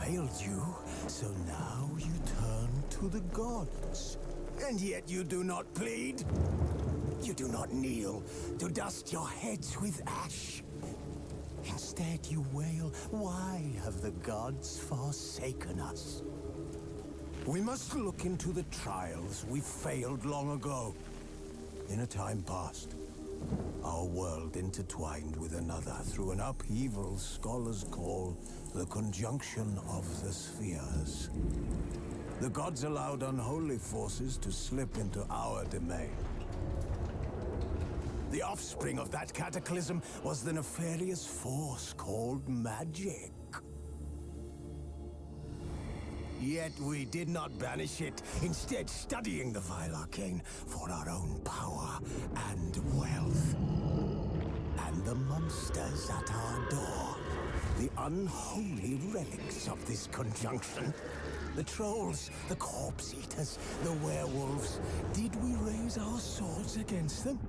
failed you, so now you turn to the gods. And yet you do not plead. You do not kneel to dust your heads with ash. Instead you wail, why have the gods forsaken us? We must look into the trials we failed long ago. In a time past, our world intertwined with another through an upheaval scholars call the conjunction of the spheres. The gods allowed unholy forces to slip into our domain. The offspring of that cataclysm was the nefarious force called magic. Yet we did not banish it, instead studying the vile arcane for our own power and wealth. And the monsters at our door, the unholy relics of this conjunction. The trolls, the corpse-eaters, the werewolves. Did we raise our swords against them?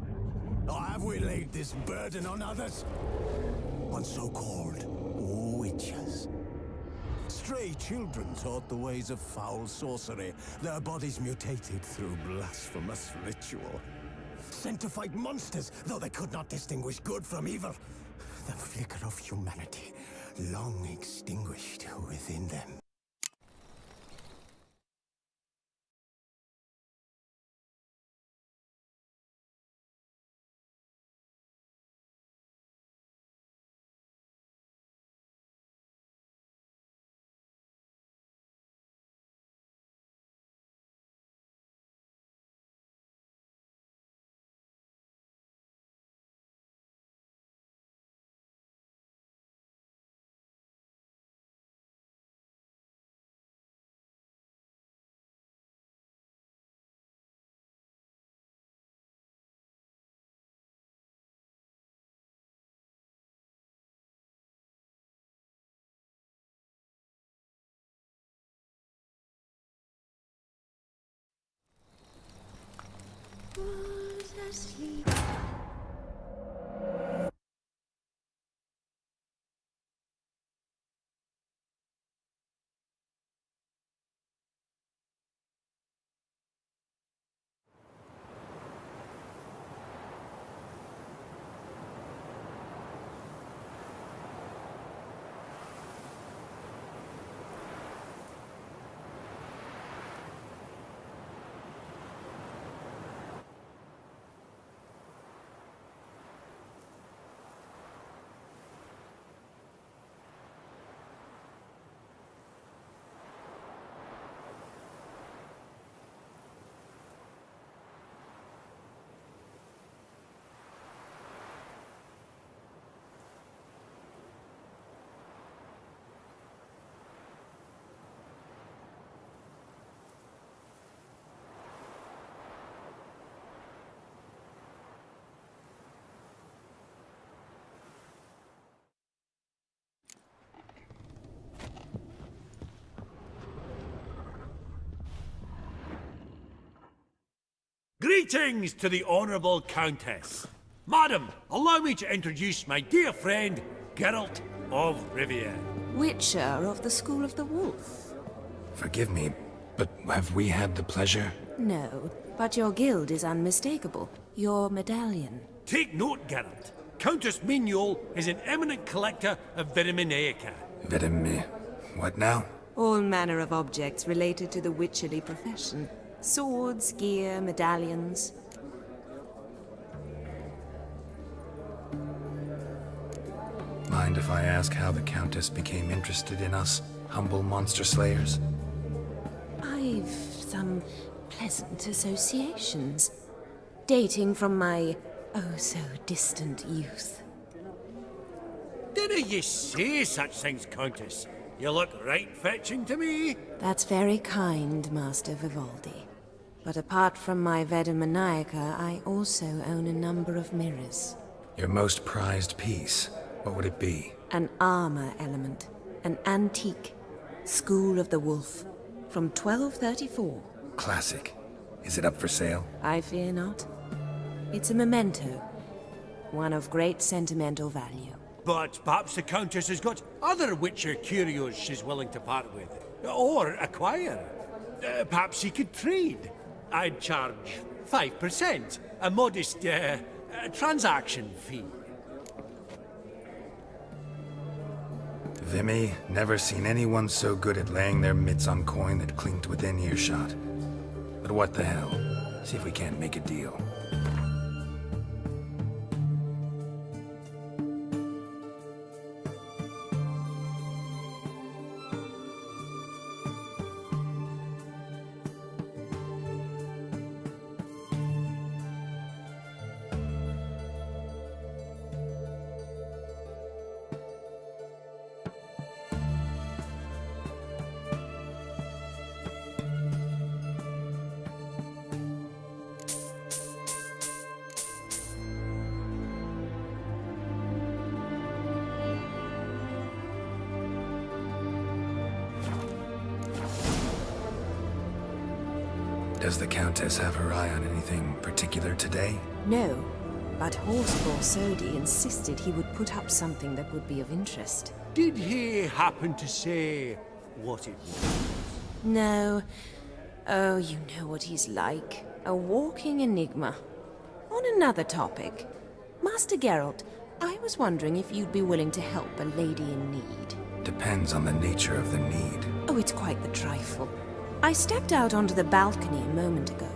Or have we laid this burden on others? On so-called witches. Stray children taught the ways of foul sorcery, their bodies mutated through blasphemous ritual. Sent to fight monsters, though they could not distinguish good from evil. The flicker of humanity, long extinguished within them. Was asleep. Greetings to the Honourable Countess. Madam, allow me to introduce my dear friend, Geralt of Rivia. Witcher of the School of the Wolf. Forgive me, but have we had the pleasure? No, but your guild is unmistakable. Your medallion. Take note, Geralt. Countess Mignol is an eminent collector of Vitaminaica. What now? All manner of objects related to the witcherly profession. Swords, gear, medallions. Mind if I ask how the Countess became interested in us, humble monster slayers? I've some pleasant associations, dating from my oh-so-distant youth. Dinna ye say such things, Countess? You look right fetching to me. That's very kind, Master Vivaldi. But apart from my Vitaminaica, I also own a number of mirrors. Your most prized piece, what would it be? An armor element. An antique. School of the Wolf. From 1234. Classic. Is it up for sale? I fear not. It's a memento. One of great sentimental value. But perhaps the Countess has got other Witcher curios she's willing to part with. Or acquire. Perhaps he could trade. I'd charge 5%. A modest, transaction fee. Vimy, never seen anyone so good at laying their mitts on coin that clinked within earshot. But what the hell? See if we can't make a deal. Does the Countess have her eye on anything particular today? No, but Horseball Sodi insisted he would put up something that would be of interest. Did he happen to say what it was? No. Oh, you know what he's like. A walking enigma. On another topic, Master Geralt, I was wondering if you'd be willing to help a lady in need. Depends on the nature of the need. Oh, it's quite the trifle. I stepped out onto the balcony a moment ago.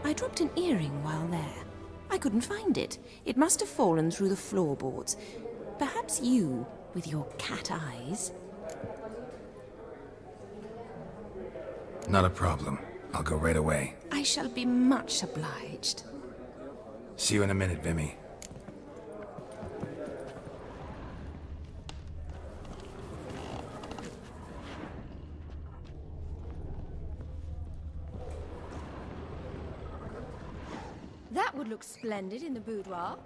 I dropped an earring while there. I couldn't find it. It must have fallen through the floorboards. Perhaps you, with your cat eyes... Not a problem. I'll go right away. I shall be much obliged. See you in a minute, Vimy. That would look splendid in the boudoir.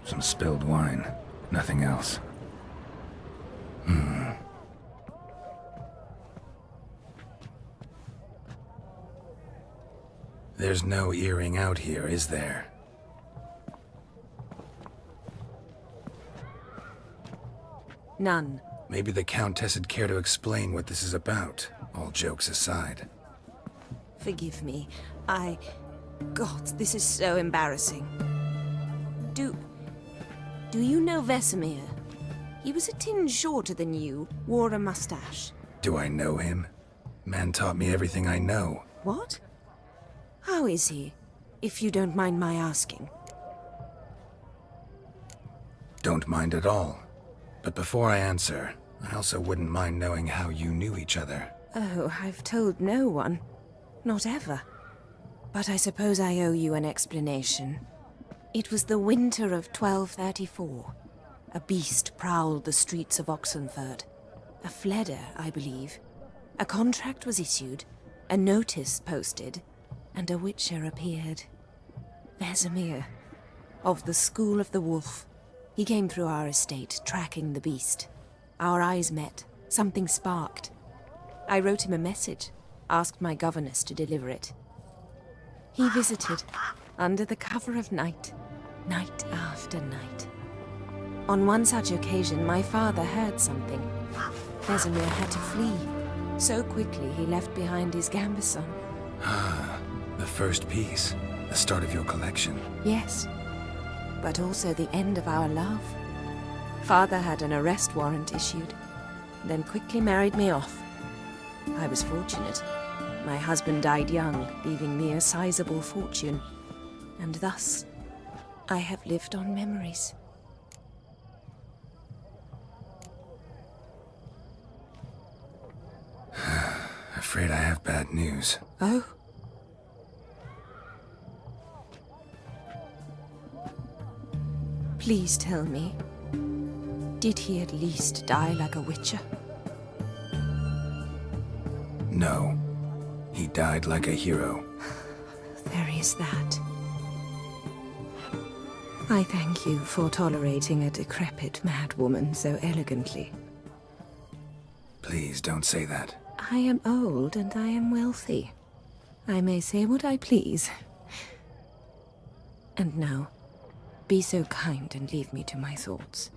Some spilled wine. Nothing else. There's no earring out here, is there? None. Maybe the Countess would care to explain what this is about, all jokes aside. Forgive me. God, this is so embarrassing. Do you know Vesemir? He was a tinge shorter than you, wore a mustache. Do I know him? Man taught me everything I know. What? How is he, if you don't mind my asking? Don't mind at all. But before I answer, I also wouldn't mind knowing how you knew each other. Oh, I've told no one. Not ever. But I suppose I owe you an explanation. It was the winter of 1234. A beast prowled the streets of Oxenford. A fledder, I believe. A contract was issued, a notice posted, and a witcher appeared. Vesemir, of the School of the Wolf. He came through our estate, tracking the beast. Our eyes met. Something sparked. I wrote him a message, asked my governess to deliver it. He visited, under the cover of night, night after night. On one such occasion, my father heard something. Vesemir had to flee. So quickly, he left behind his gambeson. Ah, the first piece. The start of your collection. Yes, but also the end of our love. Father had an arrest warrant issued, then quickly married me off. I was fortunate. My husband died young, leaving me a sizable fortune. And thus, I have lived on memories. Afraid I have bad news. Oh? Please tell me, did he at least die like a witcher? No. He died like a hero. There is that. I thank you for tolerating a decrepit madwoman so elegantly. Please don't say that. I am old and I am wealthy. I may say what I please. And now, be so kind and leave me to my thoughts.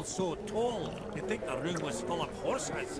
all so tall, you'd think the room was full of horses.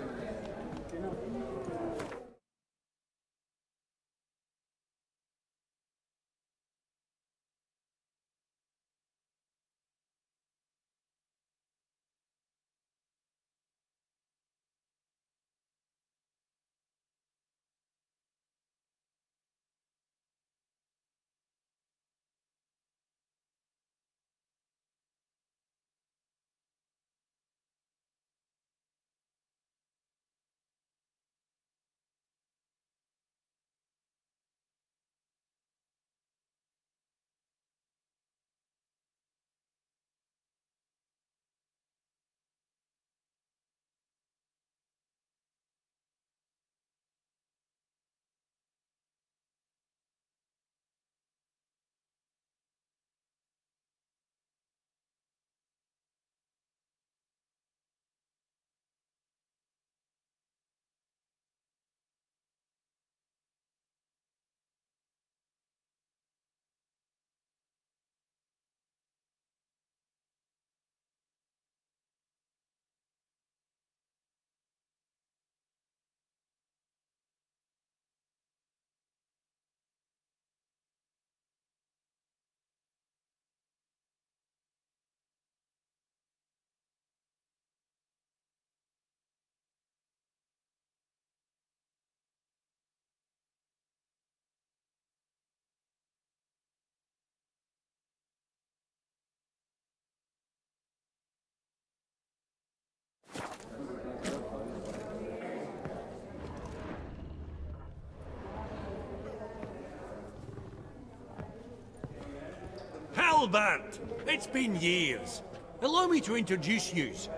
Albert! It's been years. Allow me to introduce yous.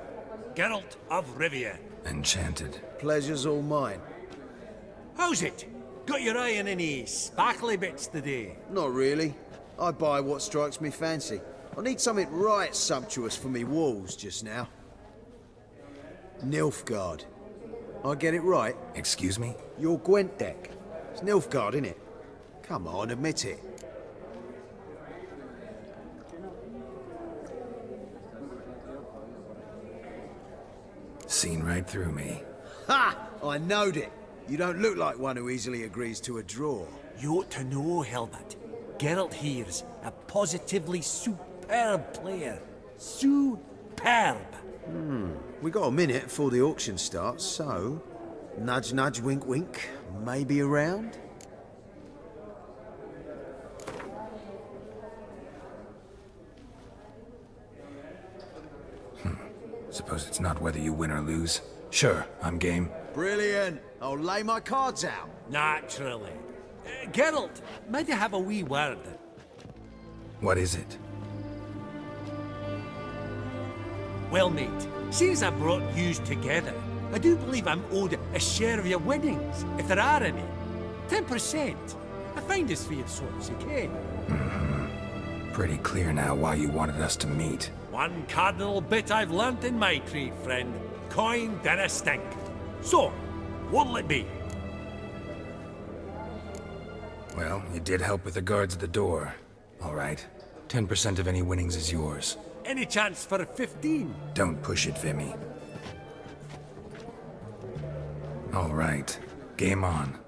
Geralt of Rivia. Enchanted. Pleasure's all mine. How's it? Got your eye on any sparkly bits today? Not really. I buy what strikes me fancy. I need something right sumptuous for me walls just now. Nilfgaard. I get it right? Excuse me? Your Gwent deck. It's Nilfgaard, innit? Come on, admit it. Seen right through me. Ha! I knowed it. You don't look like one who easily agrees to a draw. You ought to know, Hilbert. Geralt here's a positively superb player. Superb! We got a minute before the auction starts, so... Nudge, nudge, wink, wink. Maybe around? Suppose it's not whether you win or lose. Sure, I'm game. Brilliant. I'll lay my cards out. Naturally. Geralt, might I have a wee word? What is it? Well, mate, since I brought yous together, I do believe I'm owed a share of your winnings, if there are any. 10%. I find this for your sorts, okay? Pretty clear now why you wanted us to meet. One cardinal bit I've learnt in my trade, friend. Coin dinna stink. So, what'll it be? Well, you did help with the guards at the door. All right. 10% of any winnings is yours. Any chance for a 15? Don't push it, Vimy. All right. Game on.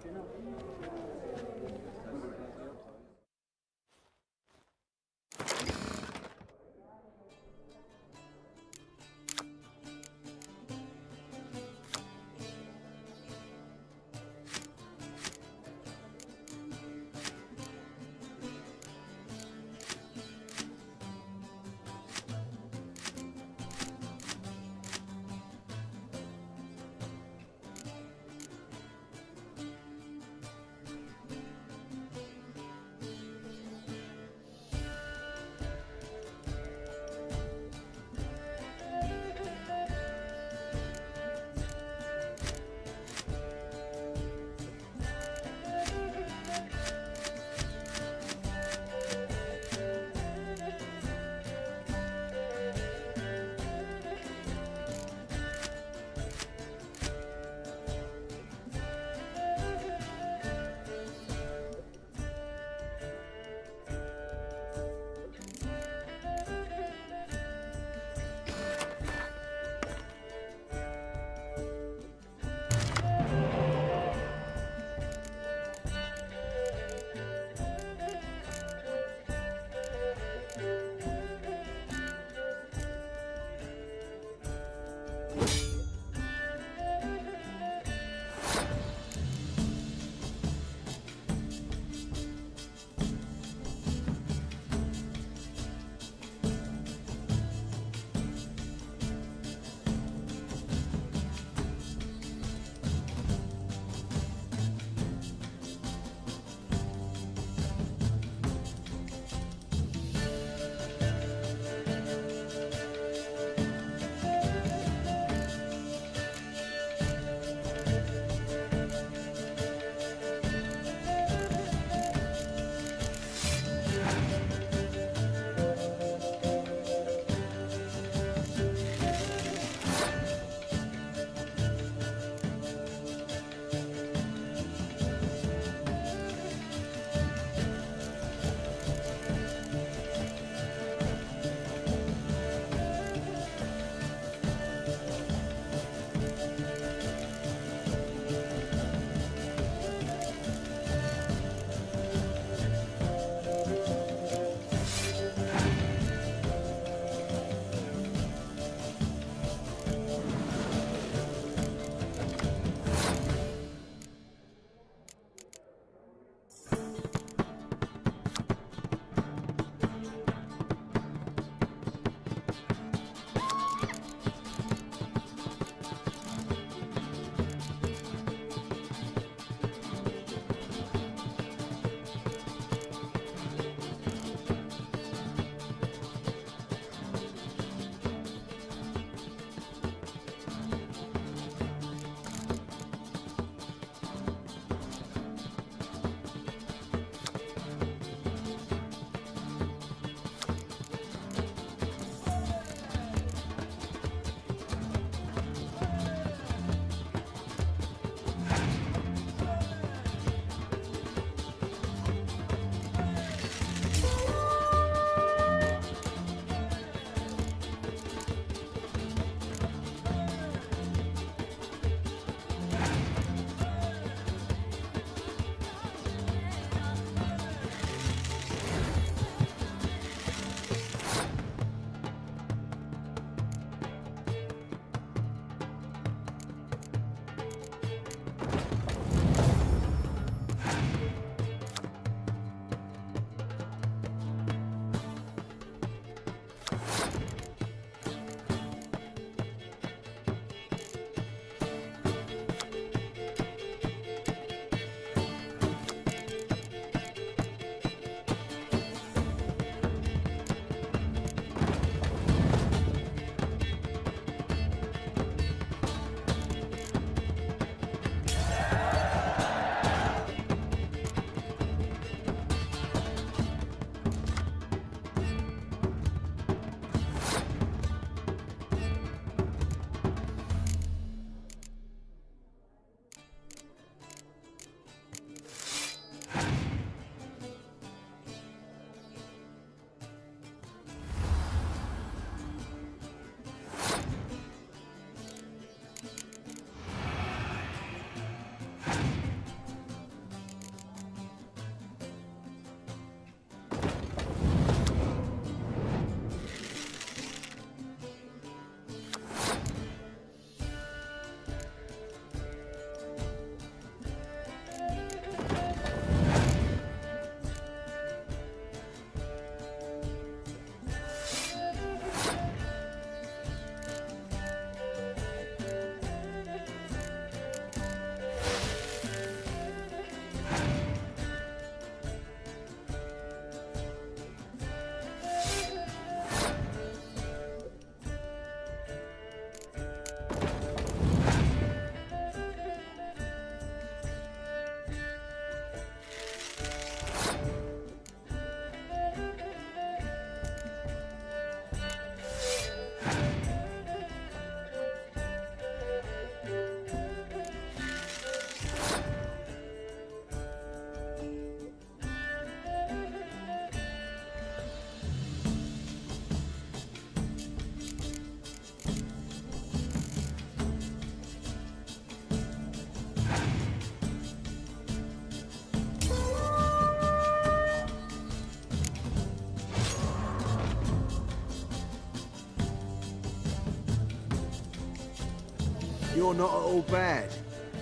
you're not at all bad.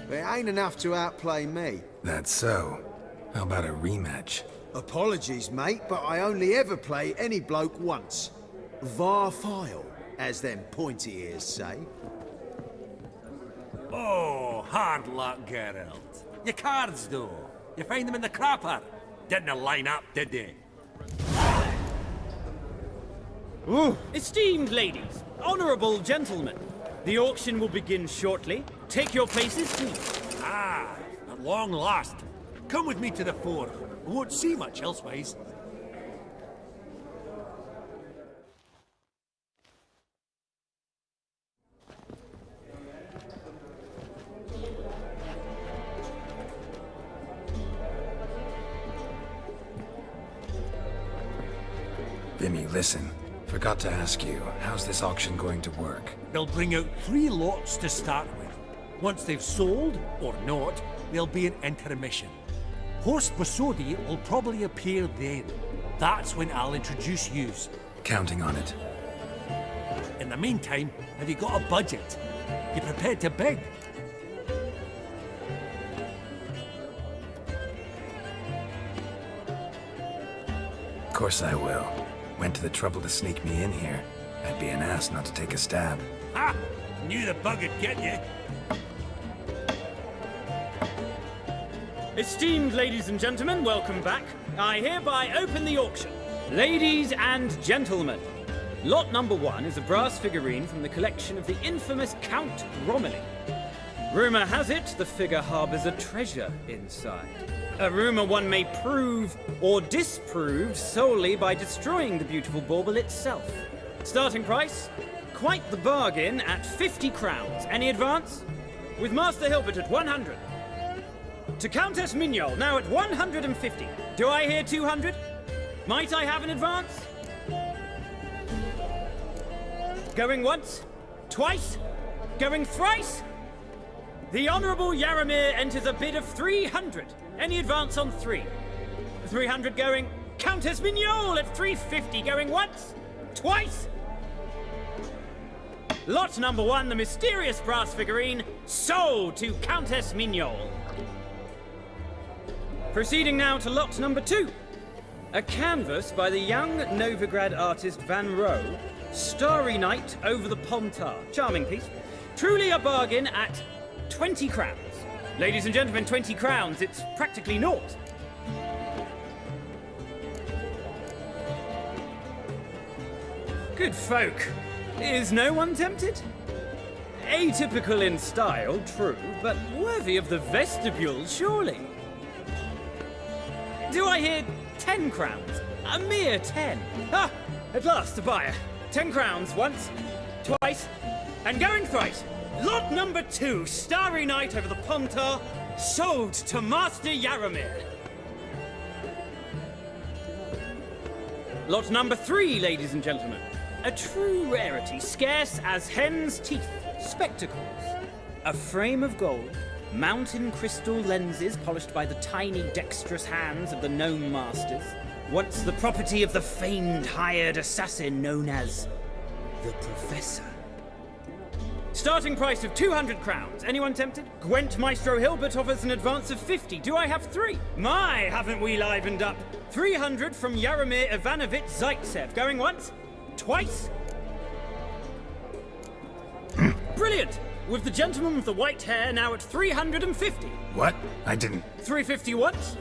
But it ain't enough to outplay me. That's so. How about a rematch? Apologies, mate, but I only ever play any bloke once. Var file, as them pointy ears say. Oh, hard luck, Geralt. Your cards, though. You find them in the crapper. Didn't line up, did they? Esteemed ladies, honorable gentlemen, the auction will begin shortly. Take your places, please. Ah, at long last. Come with me to the fore. We won't see much elsewise. Vimy, listen. Forgot to ask you, how's this auction going to work? They'll bring out 3 lots to start with. Once they've sold, or not, there'll be an intermission. Horst Bosodi will probably appear then. That's when I'll introduce yous. Counting on it. In the meantime, have you got a budget? You prepared to bid? Of course I will. Went to the trouble to sneak me in here. I'd be an ass not to take a stab. Ha! Knew the bug would get you. Esteemed ladies and gentlemen, welcome back. I hereby open the auction. Ladies and gentlemen, lot number 1 is a brass figurine from the collection of the infamous Count Romilly. Rumor has it the figure harbors a treasure inside. A rumor one may prove or disprove solely by destroying the beautiful bauble itself. Starting price? Quite the bargain at 50 crowns. Any advance? With Master Hilbert at 100. To Countess Mignol, now at 150. Do I hear 200? Might I have an advance? Going once? Twice? Going thrice? The Honourable Yaramir enters a bid of 300. Any advance on 3? 300 going. Countess Mignol at 350 going once? Twice? Lot number 1, the mysterious brass figurine, sold to Countess Mignol. Proceeding now to lot number 2. A canvas by the young Novigrad artist Van Rohe, Starry Night over the Pontar. Charming piece. Truly a bargain at 20 crowns. Ladies and gentlemen, 20 crowns, it's practically naught. Good folk. Is no one tempted? Atypical in style, true, but worthy of the vestibule, surely. Do I hear 10 crowns? A mere 10. Ah, at last a buyer. 10 crowns once, twice, and going thrice. Lot number 2, Starry Night over the Pontar, sold to Master Yaramir. Lot number 3, ladies and gentlemen. A true rarity, scarce as hen's teeth. Spectacles. A frame of gold, mountain crystal lenses polished by the tiny dexterous hands of the gnome masters. Once the property of the famed hired assassin known as the Professor. Starting price of 200 crowns. Anyone tempted? Gwent Maestro Hilbert offers an advance of 50. Do I have 3? My, haven't we livened up? 300 from Yaramir Ivanovich Zaitsev. Going once? Twice? Brilliant! With the gentleman with the white hair now at 350. What? I didn't... 350 once?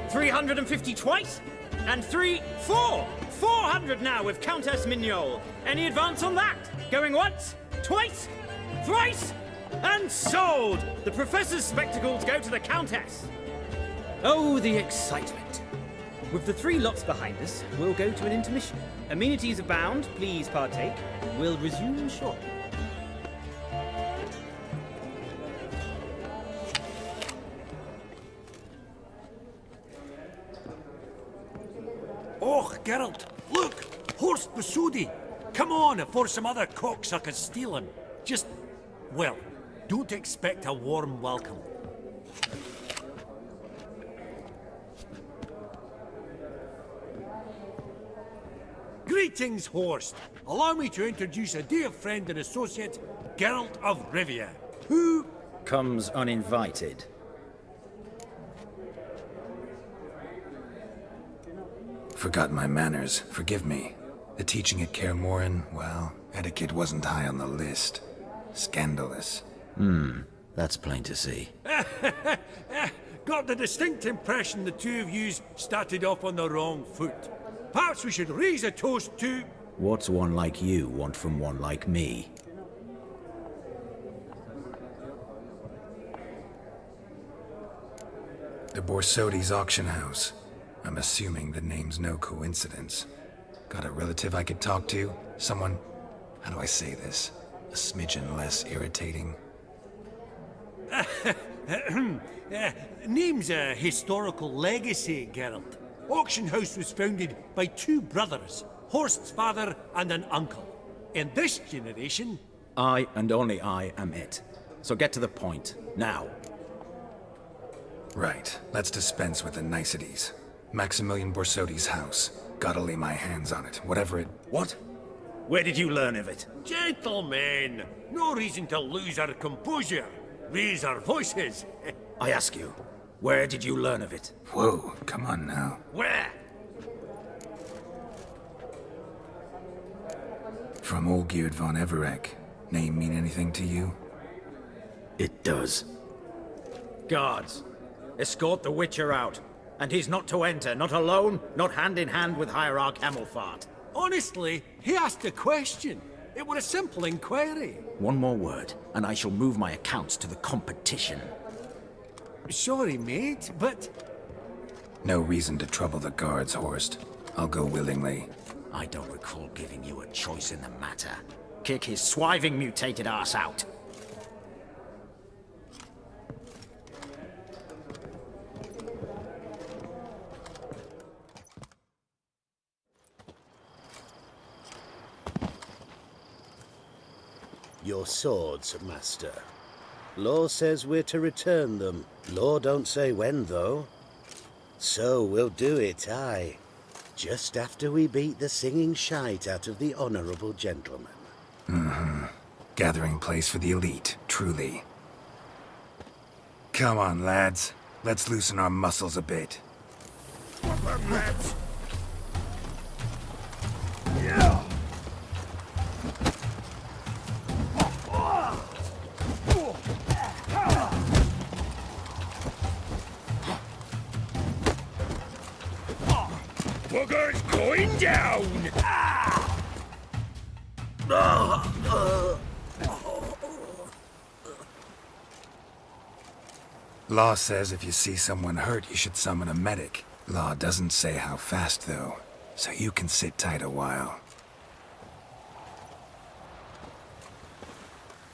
350 twice? And 400 now with Countess Mignol. Any advance on that? Going once? Twice? Thrice? And sold! The Professor's spectacles go to the Countess. Oh, the excitement. With the 3 lots behind us, we'll go to an intermission. Amenities abound, please partake. We'll resume shortly. Oh, Geralt, look! Horst Bosodi! Come on, before some other cocksuckers steal him. Just, well, don't expect a warm welcome. Greetings, Horst. Allow me to introduce a dear friend and associate, Geralt of Rivia, who... Comes uninvited. Forgot my manners. Forgive me. The teaching at Kaer Morhen, well, etiquette wasn't high on the list. Scandalous. That's plain to see. Got the distinct impression the two of yous started off on the wrong foot. Perhaps we should raise a toast to... What's one like you want from one like me? The Borsodi's auction house. I'm assuming the name's no coincidence. Got a relative I could talk to? Someone, how do I say this? A smidgen less irritating. Name's a historical legacy, Geralt. Auction house was founded by two brothers, Horst's father and an uncle. In this generation... I and only I am it. So get to the point, now. Right, let's dispense with the niceties. Maximilian Borsodi's house. Gotta lay my hands on it, whatever it... What? Where did you learn of it? Gentlemen, no reason to lose our composure. Raise our voices. I ask you, where did you learn of it? Whoa, come on now. Where? From Olgierd von Everek. Name mean anything to you? It does. Guards, escort the Witcher out. And he's not to enter, not alone, not hand in hand with Hierarch Hemmelfart. Honestly, he asked a question. It were a simple inquiry. One more word, and I shall move my accounts to the competition. Sorry, mate, but... No reason to trouble the guards, Horst. I'll go willingly. I don't recall giving you a choice in the matter. Kick his swiving mutated ass out. Your swords, master. Law says we're to return them. Law don't say when, though. So we'll do it, aye. Just after we beat the singing shite out of the honorable gentleman. Gathering place for the elite, truly. Come on, lads. Let's loosen our muscles a bit. Bugger's going down! Law says if you see someone hurt, you should summon a medic. Law doesn't say how fast, though, so you can sit tight a while.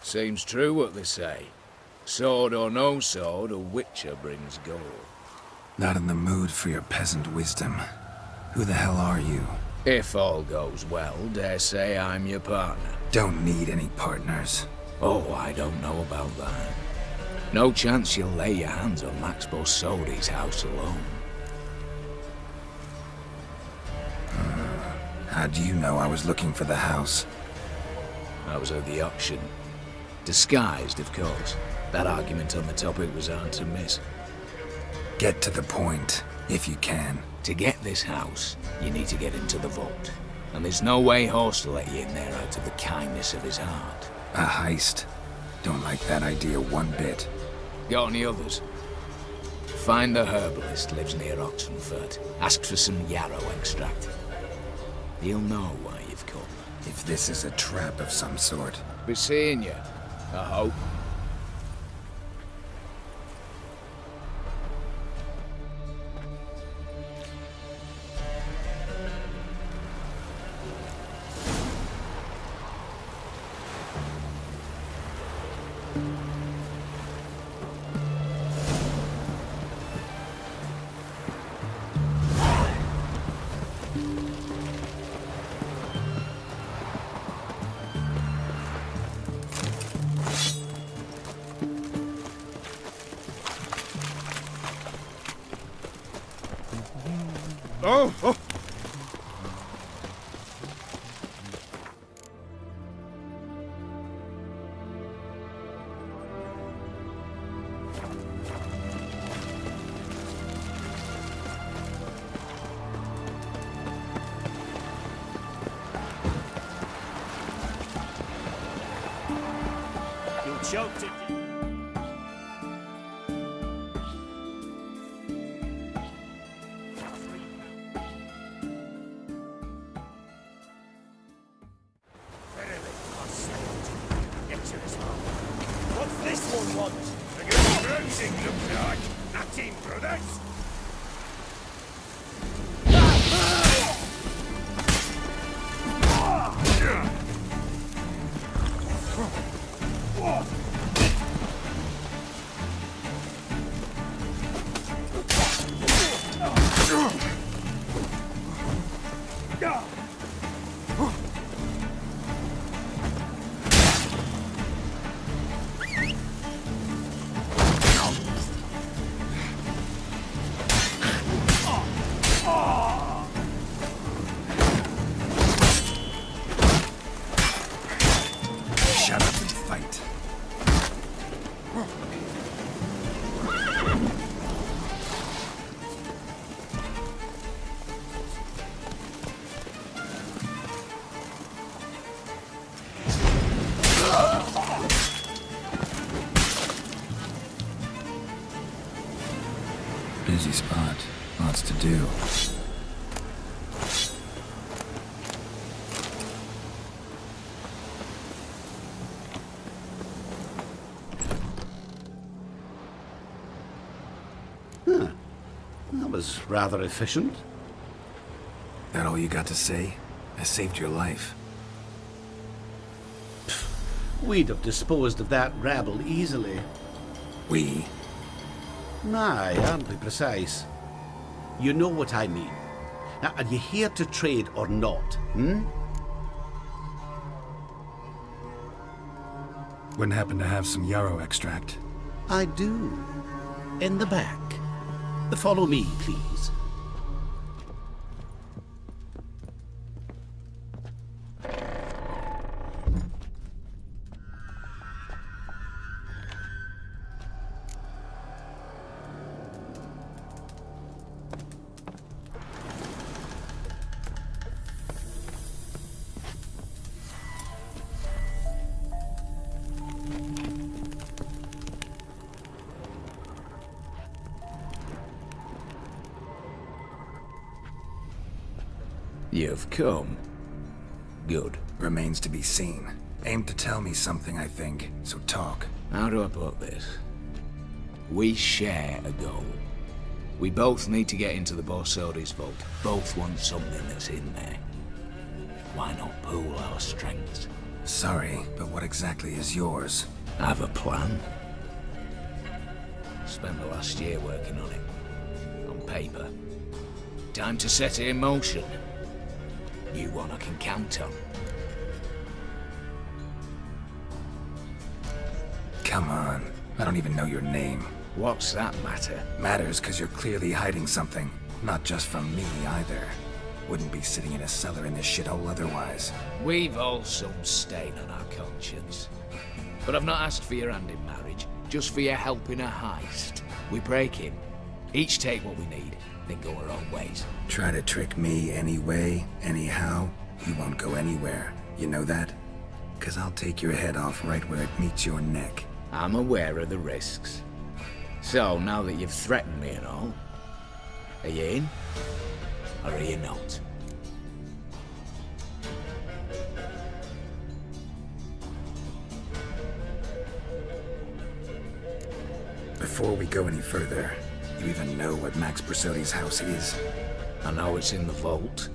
Seems true what they say. Sword or no sword, a witcher brings gold. Not in the mood for your peasant wisdom. Who the hell are you? If all goes well, dare say I'm your partner. Don't need any partners. Oh, I don't know about that. No chance you'll lay your hands on Max Borsodi's house alone. How do you know I was looking for the house? I was at the auction. Disguised, of course. That argument on the topic was hard to miss. Get to the point, if you can. To get this house, you need to get into the vault. And there's no way Horst will let you in there out of the kindness of his heart. A heist. Don't like that idea one bit. Got any others? Find the herbalist, lives near Oxenfurt. Ask for some yarrow extract. He'll know why you've come. If this is a trap of some sort. Be seeing you, I hope. choked it. What's this one want? A good bruising, looks like. Nothing, brothers. Shut up and fight. Busy spot. Lots to do. That was rather efficient. That all you got to say? I saved your life. We'd have disposed of that rabble easily. We? Aye, aren't we precise? You know what I mean. Now, are you here to trade or not, Wouldn't happen to have some yarrow extract. I do. In the back. Follow me, please. You've come. Good. Remains to be seen. Aim to tell me something, I think. So talk. How do I put this? We share a goal. We both need to get into the Borsodi's vault. Both want something that's in there. Why not pool our strengths? Sorry, but what exactly is yours? I have a plan. Spent the last year working on it. On paper. Time to set it in motion. You one I can count on. Come on. I don't even know your name. What's that matter? Matters because you're clearly hiding something. Not just from me, either. Wouldn't be sitting in a cellar in this shithole otherwise. We've all some stain on our conscience. But I've not asked for your hand in marriage, just for your help in a heist. We break in, each take what we need, then go our own ways. Try to trick me anyway, anyhow, you won't go anywhere. You know that? 'Cause I'll take your head off right where it meets your neck. I'm aware of the risks. So, now that you've threatened me and all, are you in? Or are you not? Before we go any further, you even know what Max Borsodi's house is? I know it's in the vault.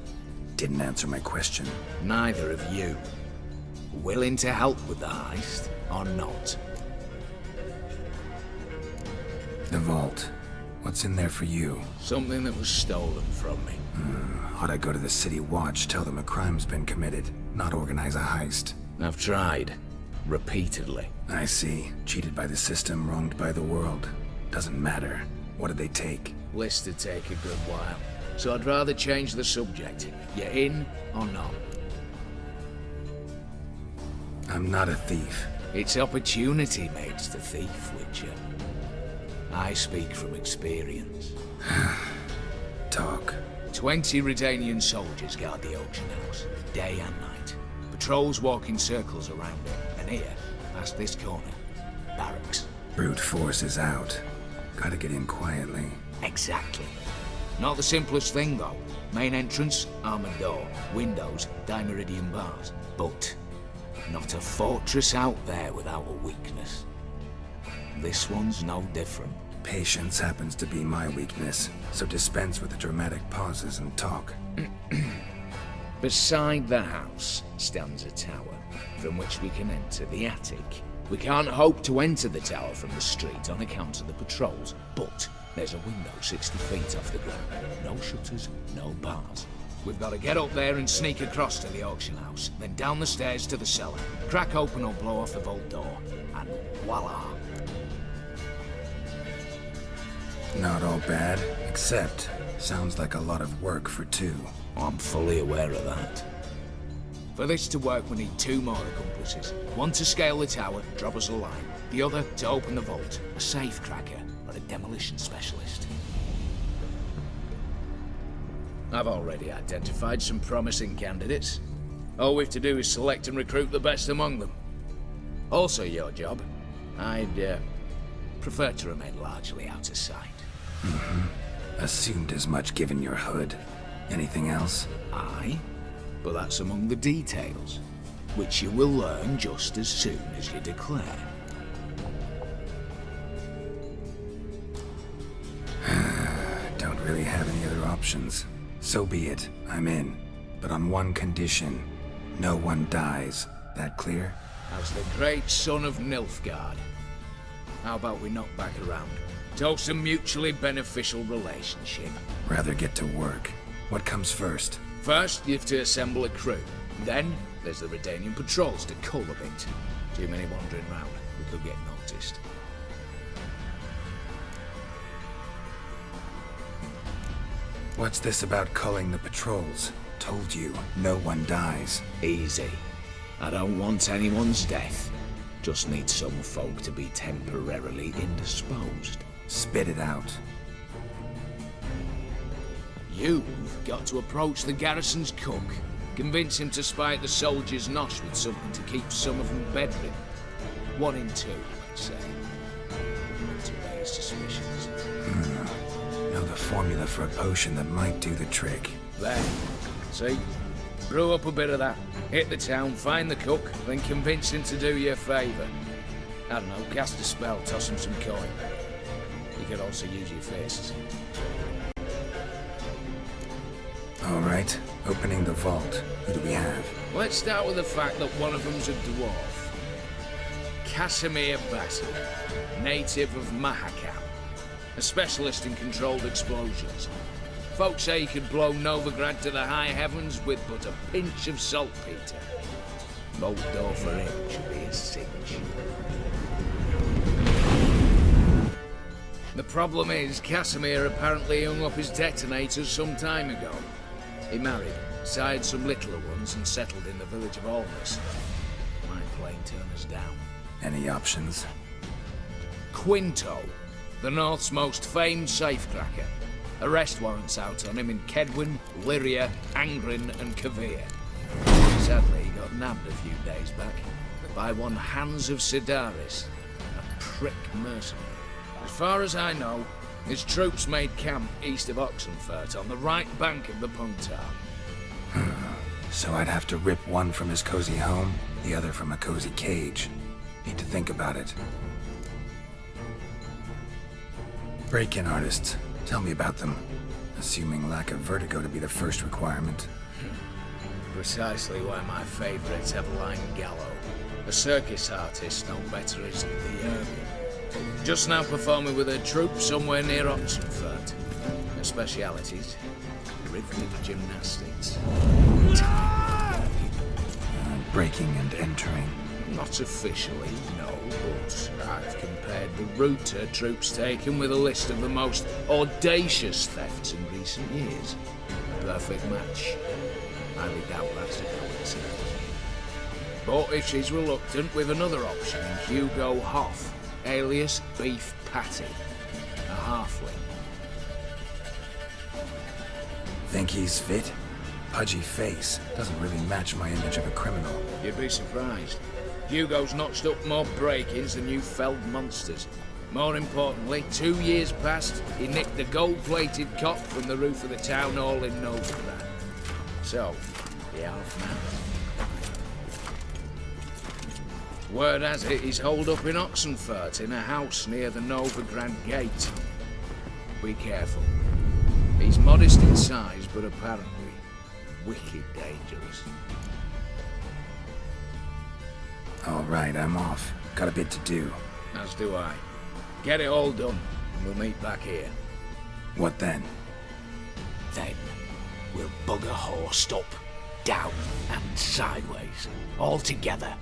Didn't answer my question. Neither of you. Willing to help with the heist, or not? The vault. What's in there for you? Something that was stolen from me. Ought I go to the City Watch, tell them a crime's been committed, not organize a heist? I've tried. Repeatedly. I see. Cheated by the system, wronged by the world. Doesn't matter. What did they take? List'd take a good while. So I'd rather change the subject. You in or not? I'm not a thief. It's opportunity makes the thief, Witcher. I speak from experience. Talk. 20 Redanian soldiers guard the auction house, day and night. Patrols walk in circles around it, and here, past this corner, barracks. Brute force is out. Gotta get in quietly. Exactly. Not the simplest thing, though. Main entrance, armored door. Windows, dimeridian bars. But not a fortress out there without a weakness. This one's no different. Patience happens to be my weakness, so dispense with the dramatic pauses and talk. Beside the house stands a tower, from which we can enter the attic. We can't hope to enter the tower from the street on account of the patrols, but there's a window 60 feet off the ground. No shutters, no bars. We've got to get up there and sneak across to the auction house, then down the stairs to the cellar, crack open or blow off the vault door, and voila! Not all bad, except sounds like a lot of work for two. I'm fully aware of that. For this to work, we need two more accomplices. One to scale the tower, drop us a line. The other to open the vault, a safe cracker or a demolition specialist. I've already identified some promising candidates. All we have to do is select and recruit the best among them. Also your job. I'd prefer to remain largely out of sight. Assumed as much given your hood. Anything else? Aye, but that's among the details, which you will learn just as soon as you declare. Don't really have any other options. So be it, I'm in. But on one condition. No one dies. That clear? As the great son of Nilfgaard. How about we knock back around? Toast a mutually beneficial relationship. Rather get to work. What comes first? First, you have to assemble a crew. Then, there's the Redanian patrols to cull a bit. Too many wandering round. We could get noticed. What's this about culling the patrols? Told you, no one dies. Easy. I don't want anyone's death. Just need some folk to be temporarily indisposed. Spit it out. You've got to approach the garrison's cook. Convince him to spike the soldiers' nosh with something to keep some of them bedridden. 1 in 2, let's say. To raise suspicions. Know the formula for a potion that might do the trick. There. See? Brew up a bit of that. Hit the town, find the cook, then convince him to do you a favour. I don't know, cast a spell, toss him some coin. You could also use your fists. All right, opening the vault. Who do we have? Let's start with the fact that one of them's a dwarf. Casimir Bassett, native of Mahakam. A specialist in controlled explosions. Folks say he could blow Novigrad to the high heavens with but a pinch of saltpeter. Bolt door for him should be a cinch. The problem is, Casimir apparently hung up his detonators some time ago. He married, sired some littler ones, and settled in the village of Almas. Might plain turn us down. Any options? Quinto, the North's most famed safecracker. Arrest warrants out on him in Kedwin, Lyria, Angrin, and Kavir. Sadly, he got nabbed a few days back by one Hans of Sidaris, a prick mercenary. As far as I know, his troops made camp east of Oxenfurt on the right bank of the Puntar. So I'd have to rip one from his cozy home, the other from a cozy cage. Need to think about it. Break-in artists. Tell me about them. Assuming lack of vertigo to be the first requirement. Precisely why my favourites have Line Gallo. A circus artist no better as the Urban. Just now performing with her troupe somewhere near Oxenfurt. Her specialities, rhythmic gymnastics. Breaking and entering. Not officially, no, but I've compared the route her troops taken with a list of the most audacious thefts in recent years. A perfect match. Highly doubt that's a coincidence. But if she's reluctant, we've another option in Hugo Hoff, alias Beef Patty, a halfling. Think he's fit? Pudgy face. Doesn't really match my image of a criminal. You'd be surprised. Hugo's notched up more break-ins than you felled monsters. More importantly, 2 years past, he nicked the gold-plated cot from the roof of the town hall in Novigrad. So, the half-man. Word has it he's holed up in Oxenfurt in a house near the Novigrad gate. Be careful. He's modest in size, but apparently wicked dangerous. All right, I'm off. Got a bit to do. As do I. Get it all done, and we'll meet back here. What then? Then, we'll bugger horsed up, down and sideways, all together.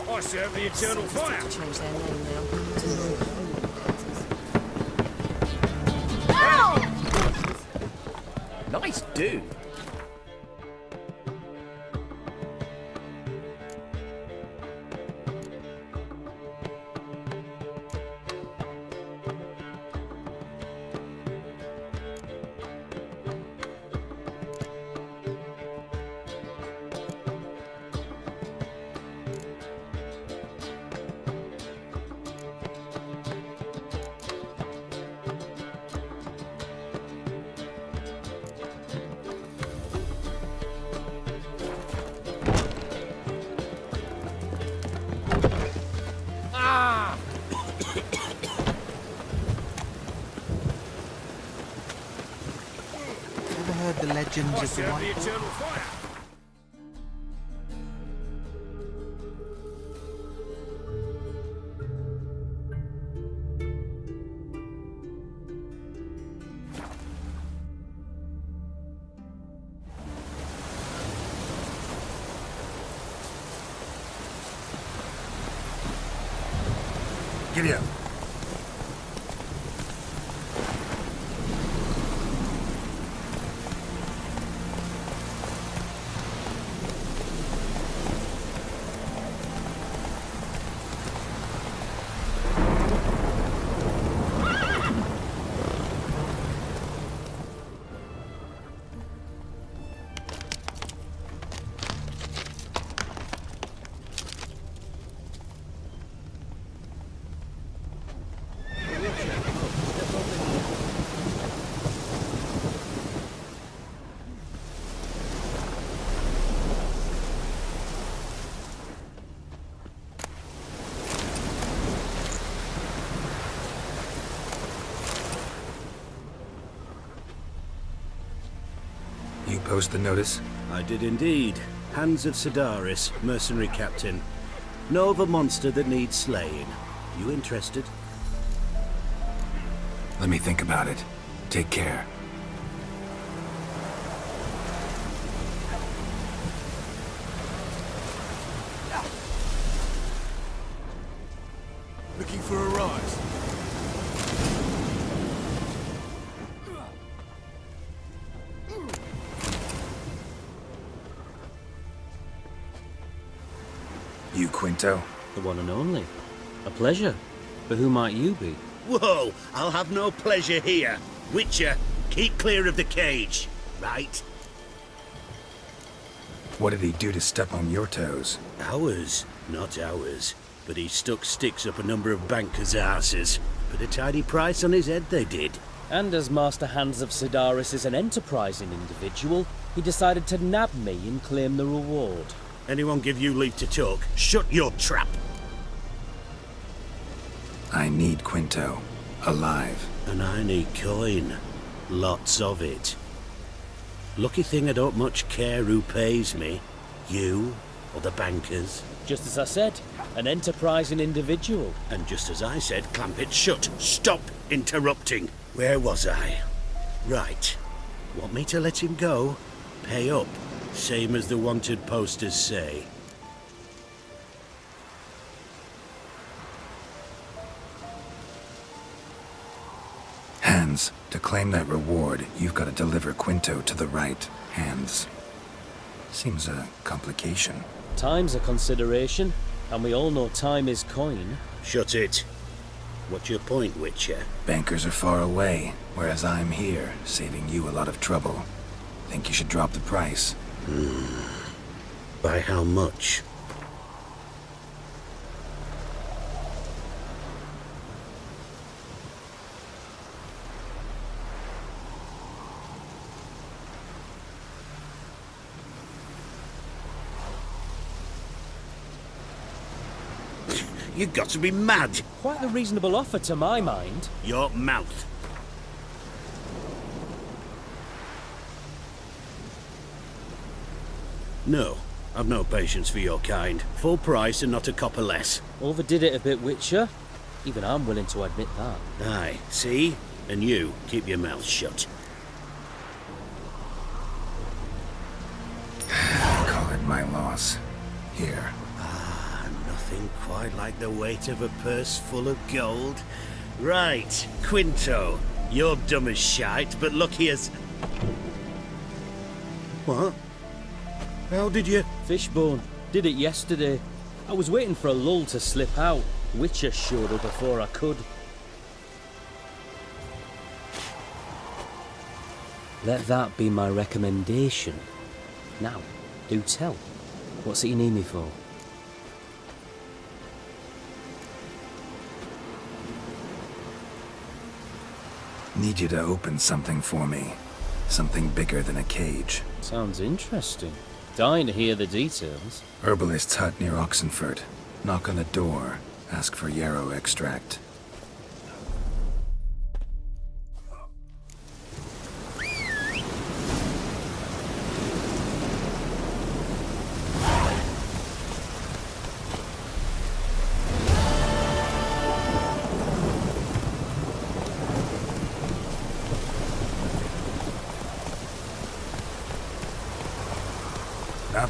I serve the eternal fire. Change their name now. Nice dude. legends of the White Boar? Giddy up. You post the notice? I did indeed. Hands of Sidaris, mercenary captain. Know of a monster that needs slaying. You interested? Let me think about it. Take care. Looking for a rise? You Quinto? The one and only. A pleasure. But who might you be? Whoa! I'll have no pleasure here. Witcher, keep clear of the cage. Right? What did he do to step on your toes? Ours, not ours. But he stuck sticks up a number of bankers' asses. Put a tidy price on his head, they did. And as Master Hands of Sidaris is an enterprising individual, he decided to nab me and claim the reward. Anyone give you leave to talk? Shut your trap! I need Quinto. Alive. And I need coin. Lots of it. Lucky thing I don't much care who pays me. You or the bankers. Just as I said, an enterprising individual. And just as I said, clamp it shut. Stop interrupting. Where was I? Right. Want me to let him go? Pay up. Same as the wanted posters say. Hands, to claim that reward, you've got to deliver Quinto to the right hands. Seems a complication. Time's a consideration, and we all know time is coin. Shut it. What's your point, Witcher? Bankers are far away, whereas I'm here, saving you a lot of trouble. Think you should drop the price? By how much? You got to be mad! Quite a reasonable offer to my mind. Your mouth. No, I've no patience for your kind. Full price and not a copper less. Overdid it a bit, Witcher. Even I'm willing to admit that. Aye, see? And you, keep your mouth shut. Call it my loss. Here. Nothing quite like the weight of a purse full of gold. Right, Quinto, you're dumb as shite, but lucky as... What? How did you... Fishbone. Did it yesterday. I was waiting for a lull to slip out. Witcher showed up before I could. Let that be my recommendation. Now, do tell. What's it you need me for? Need you to open something for me. Something bigger than a cage. Sounds interesting. Dying to hear the details. Herbalist's hut near Oxenford. Knock on the door. Ask for yarrow extract.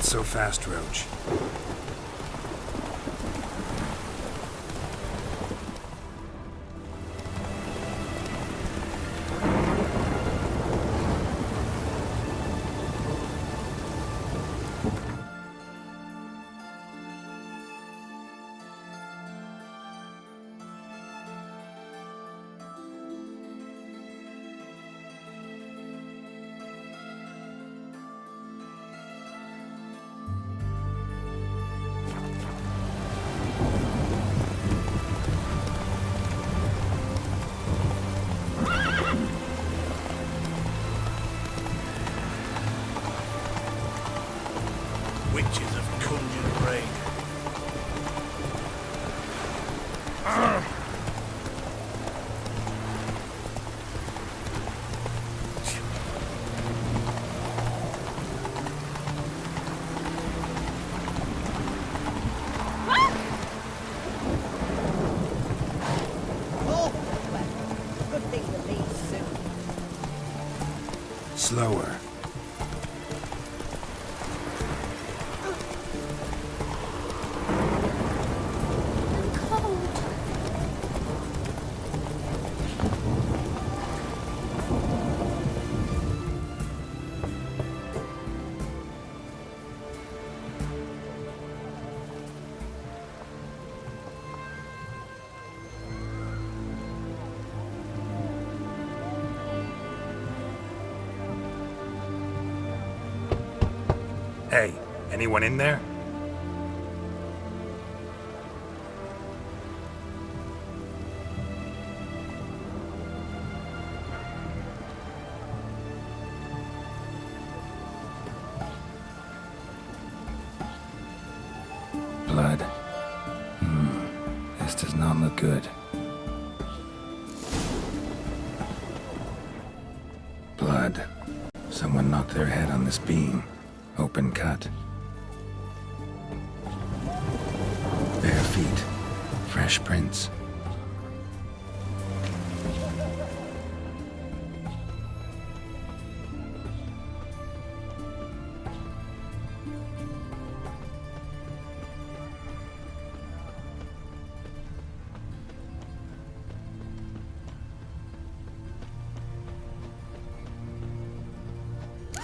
Not so fast, Roach. Witches have conjured rain. Oh, well, good thing we'll leave soon. Slower. Hey, anyone in there? Blood. This does not look good. Blood. Someone knocked their head on this beam. Open cut. Bare feet. Fresh prints.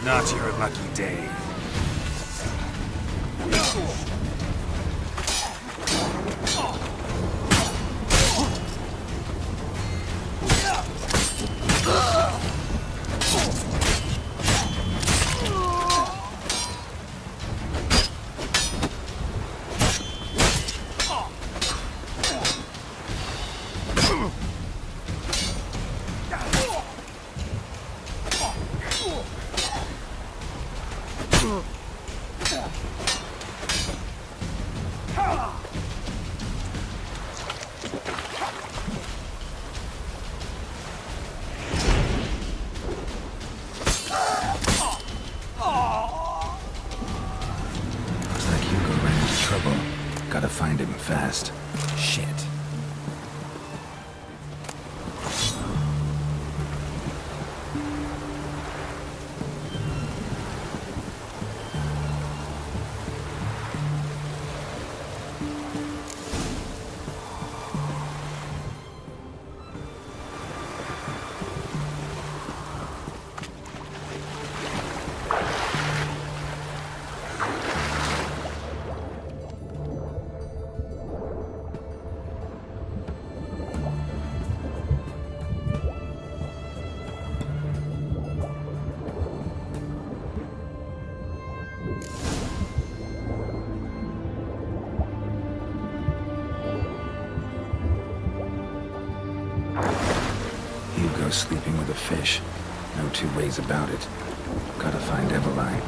Not your lucky day. Gotta find him fast. Shit. Sleeping with a fish. No two ways about it. Gotta find Eveline.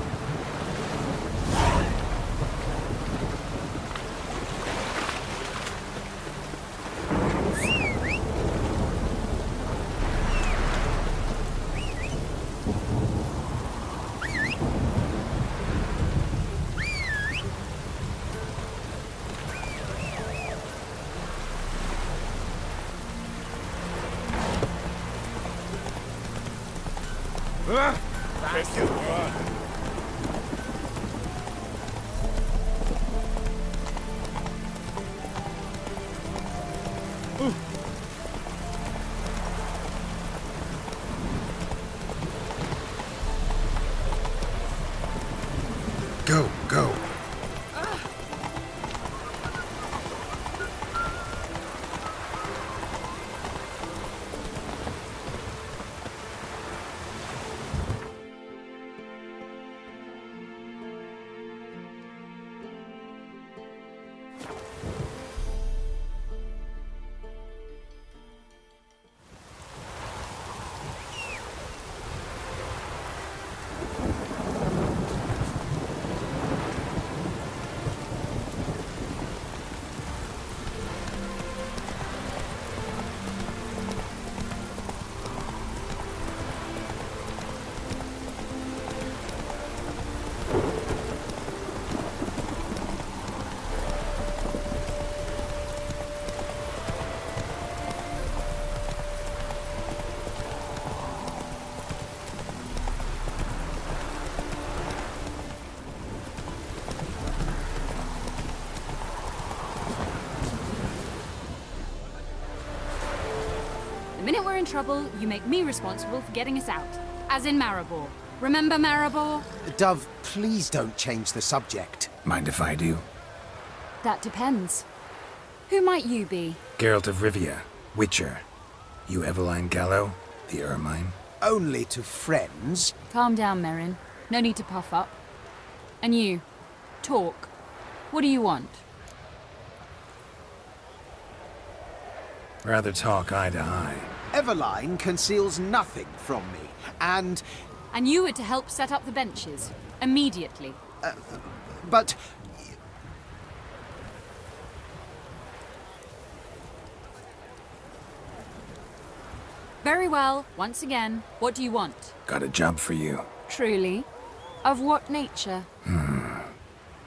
Go, go. The minute we're in trouble, you make me responsible for getting us out. As in Maribor. Remember Maribor? Dove, please don't change the subject. Mind if I do? That depends. Who might you be? Geralt of Rivia, Witcher. You Eveline Gallo, the Ermine. Only to friends. Calm down, Merrin. No need to puff up. And you, talk. What do you want? Rather talk eye to eye. Eveline conceals nothing from me, and... And you were to help set up the benches. Immediately. But... Very well. Once again, what do you want? Got a job for you. Truly? Of what nature?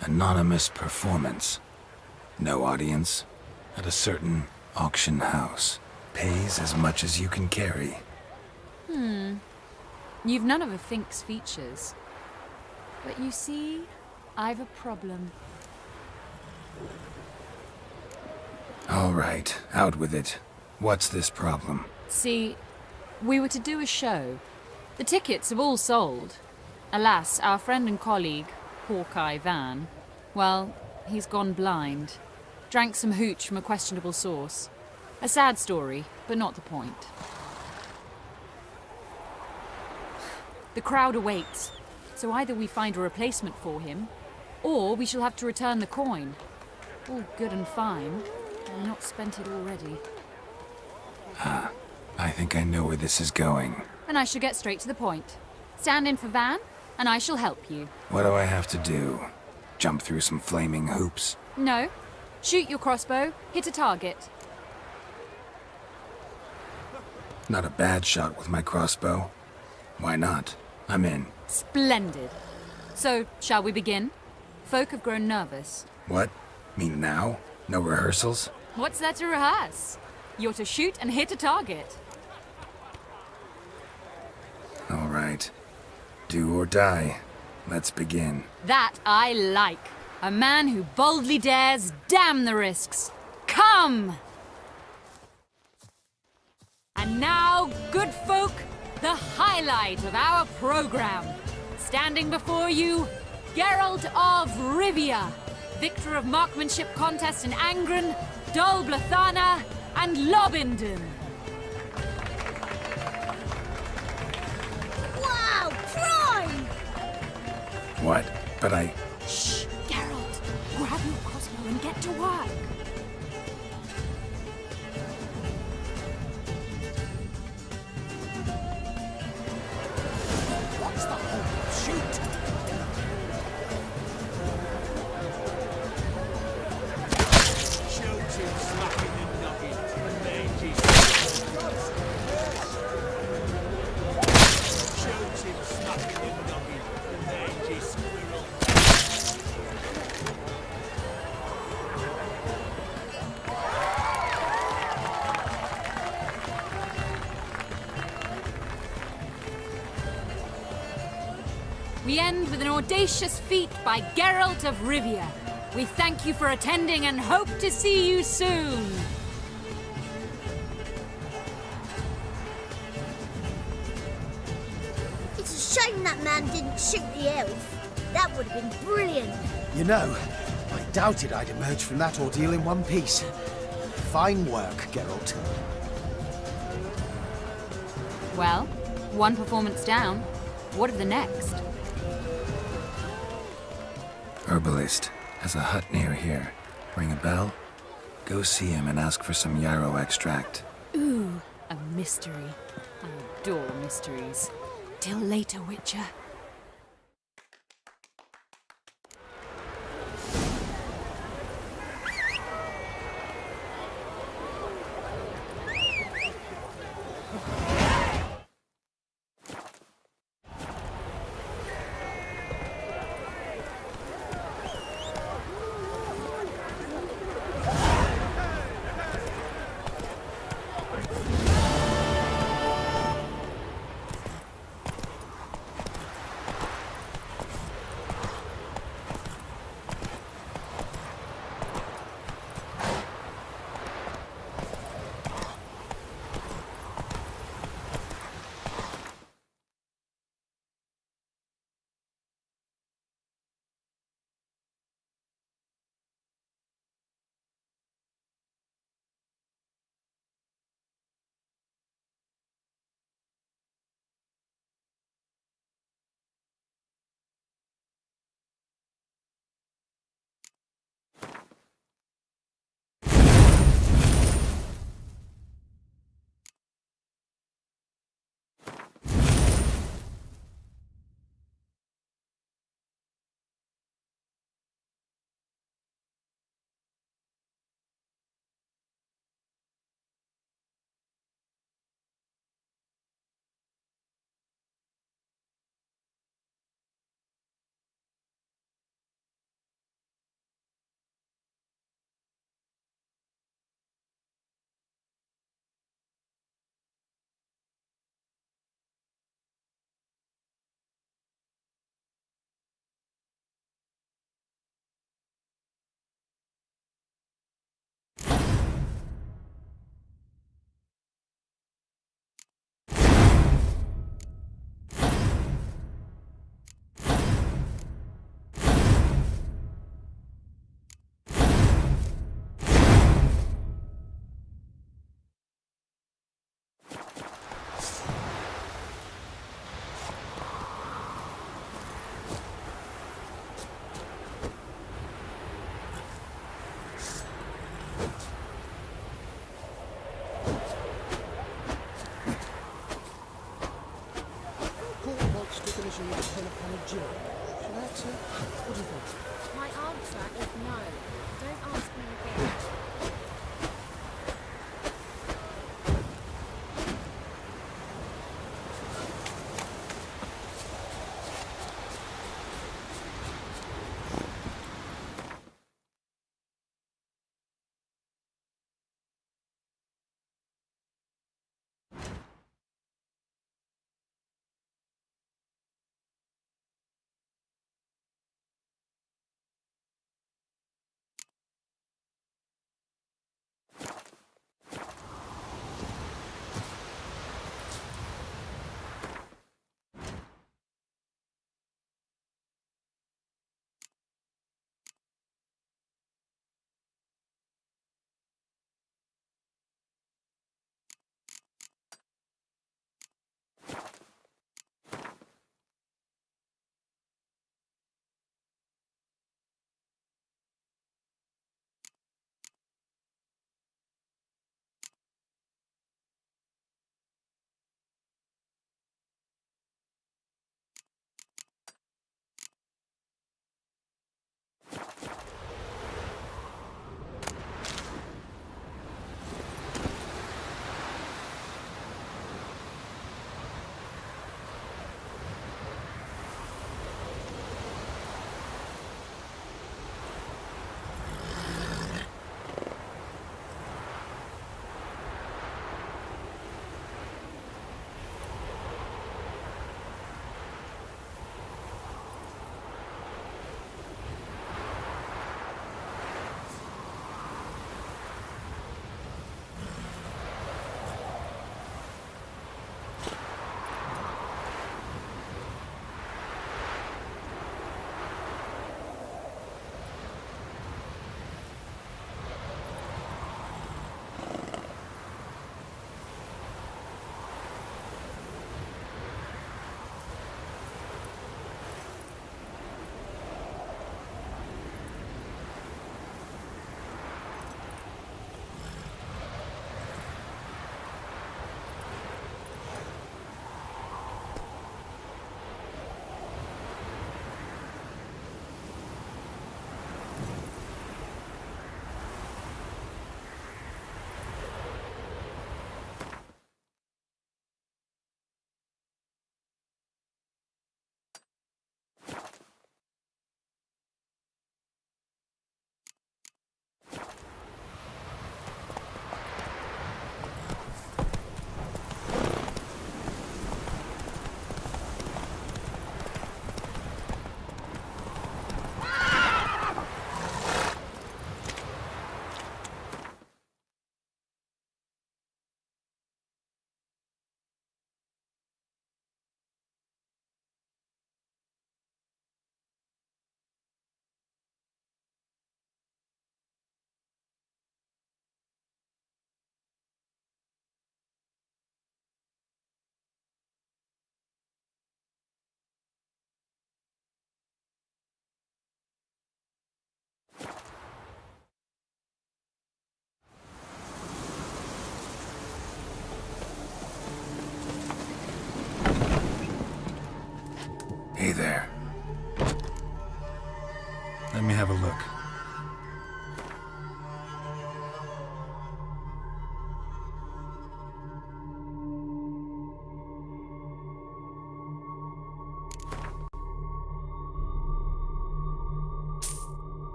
Anonymous performance. No audience. At a certain auction house. Pays as much as you can carry. You've none of a Fink's features. But you see, I've a problem. All right, out with it. What's this problem? See, we were to do a show. The tickets have all sold. Alas, our friend and colleague, Hawkeye Van, well, he's gone blind. Drank some hooch from a questionable source. A sad story, but not the point. The crowd awaits, so either we find a replacement for him, or we shall have to return the coin. All good and fine, but I've not spent it already. I think I know where this is going. And I shall get straight to the point. Stand in for Van, and I shall help you. What do I have to do? Jump through some flaming hoops? No. Shoot your crossbow, hit a target. Not a bad shot with my crossbow. Why not? I'm in. Splendid. So, shall we begin? Folk have grown nervous. What? Mean now? No rehearsals? What's there to rehearse? You're to shoot and hit a target. All right. Do or die. Let's begin. That I like. A man who boldly dares, damn the risks. Come! And now, good folk, the highlight of our program. Standing before you, Geralt of Rivia, victor of marksmanship contests in Angren, Dol Blathana, and Lobindon. Wow, prime! What? But I... Shh, Geralt. Grab your crossbow and get to work. What's the whole shoot? Shoot him, smacking and knocking, and mangy Shoot him, smacking and knocking, and mangy squirrel. We end with an audacious feat by Geralt of Rivia. We thank you for attending and hope to see you soon. shoot the elf. That would have been brilliant. You know, I doubted I'd emerge from that ordeal in one piece. Fine work, Geralt. Well, one performance down. What of the next? Herbalist has a hut near here. Ring a bell? Go see him and ask for some yarrow extract. Ooh, a mystery. I adore mysteries. Till later, Witcher.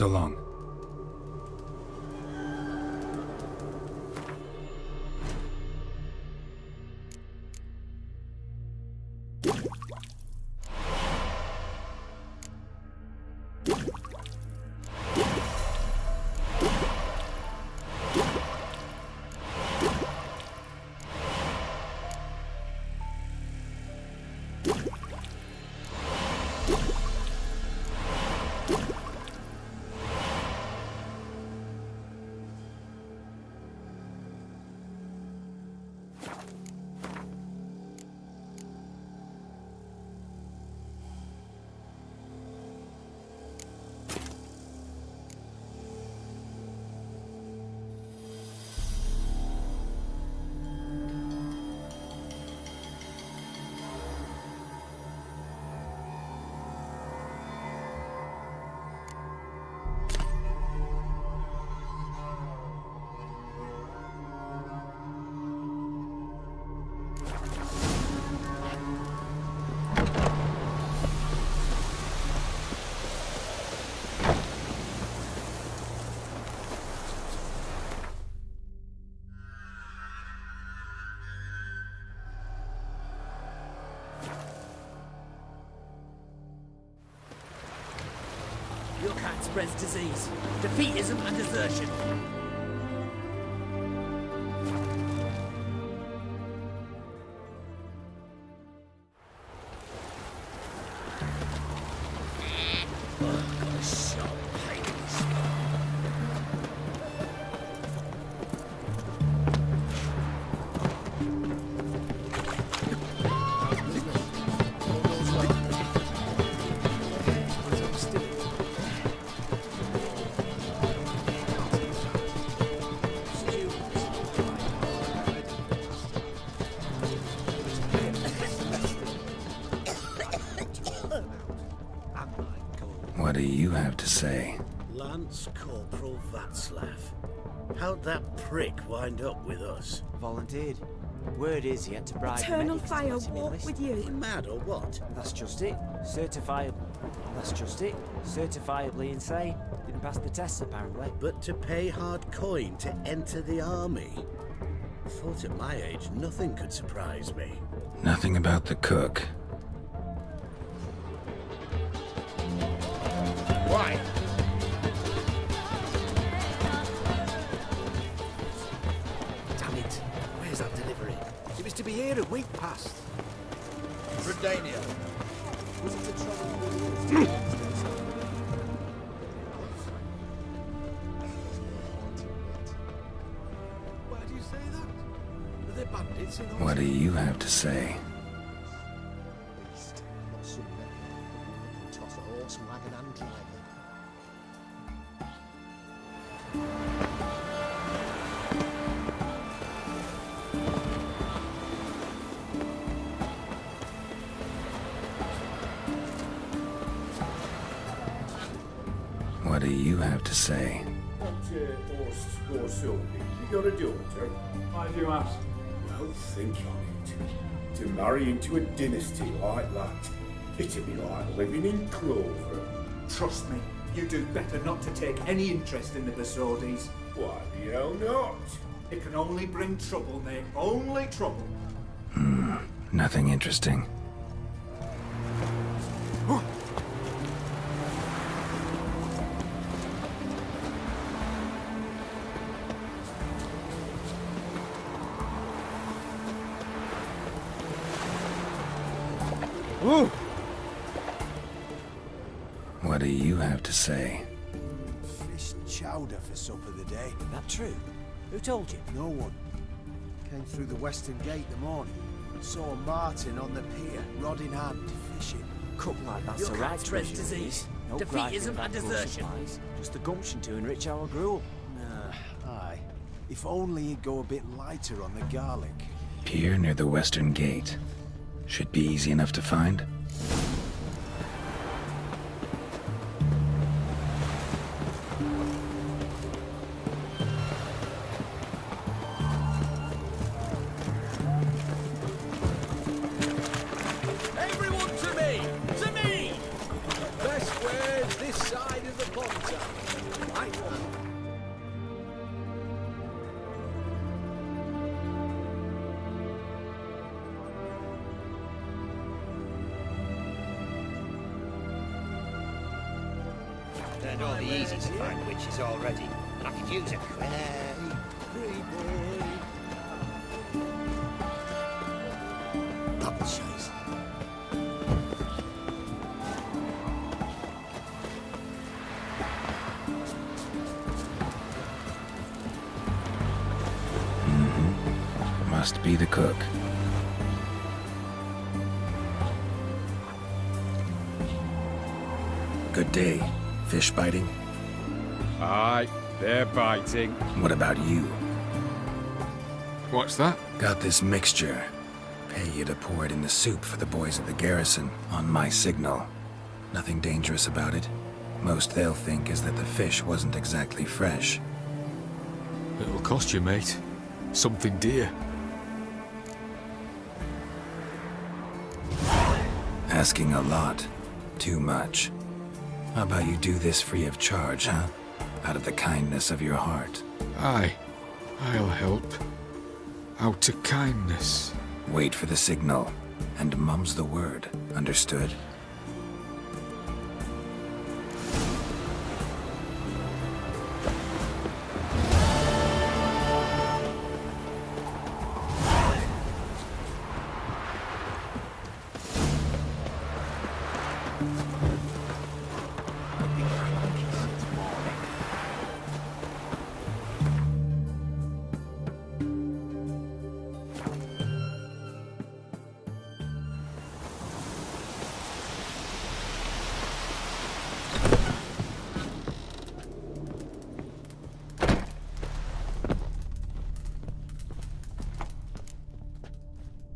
so long. Your cat spreads disease, defeatism and desertion. What do you have to say? Lance Corporal Václav. How'd that prick wind up with us? Volunteered. Word is he had to bribe Eternal the medics to fire let him walk enlist. with you. Are you mad or what? That's just it. Certifiable. That's just it. Certifiably insane. Didn't pass the tests apparently. But to pay hard coin to enter the army? I thought at my age nothing could surprise me. Nothing about the cook. Why? Damn it. Where's that delivery? It was to be here a week past. Redania. Was it the trouble Why do you say that? Are there bandits in What do you have to say? Beast, not some men. Toss a horse, wagon and driver. What do you have to say? You got a daughter? Why do you ask? Well, think on it. To marry into a dynasty like that, it'd be like living in clover. Trust me, you do better not to take any interest in the Basodis. Why the hell not? It can only bring trouble, mate. Only trouble. Nothing interesting. What do you have to say? Fish chowder for supper the day. That true? Who told you? No one. Came through the western gate the morning. Saw Martin on the pier, rod in hand, fishing. Cook like that's Your a cat right spreads treasure, disease, no defeatism griping about and poor desertion. supplies. Just the gumption to enrich our gruel. Aye. If only he'd go a bit lighter on the garlic. Pier near the western gate. Should be easy enough to find. Everyone to me! To me! Best ware's this side of the pond. covered all the easy to find witches already, and I could use a Bubble shows. Must be the cook. Good day. Fish biting? Aye, they're biting. What about you? What's that? Got this mixture. Pay you to pour it in the soup for the boys at the garrison, on my signal. Nothing dangerous about it. Most they'll think is that the fish wasn't exactly fresh. It'll cost you, mate. Something dear. Asking a lot. Too much. How about you do this free of charge, huh? Out of the kindness of your heart. Aye, I'll help. Out of kindness. Wait for the signal, and mum's the word. Understood?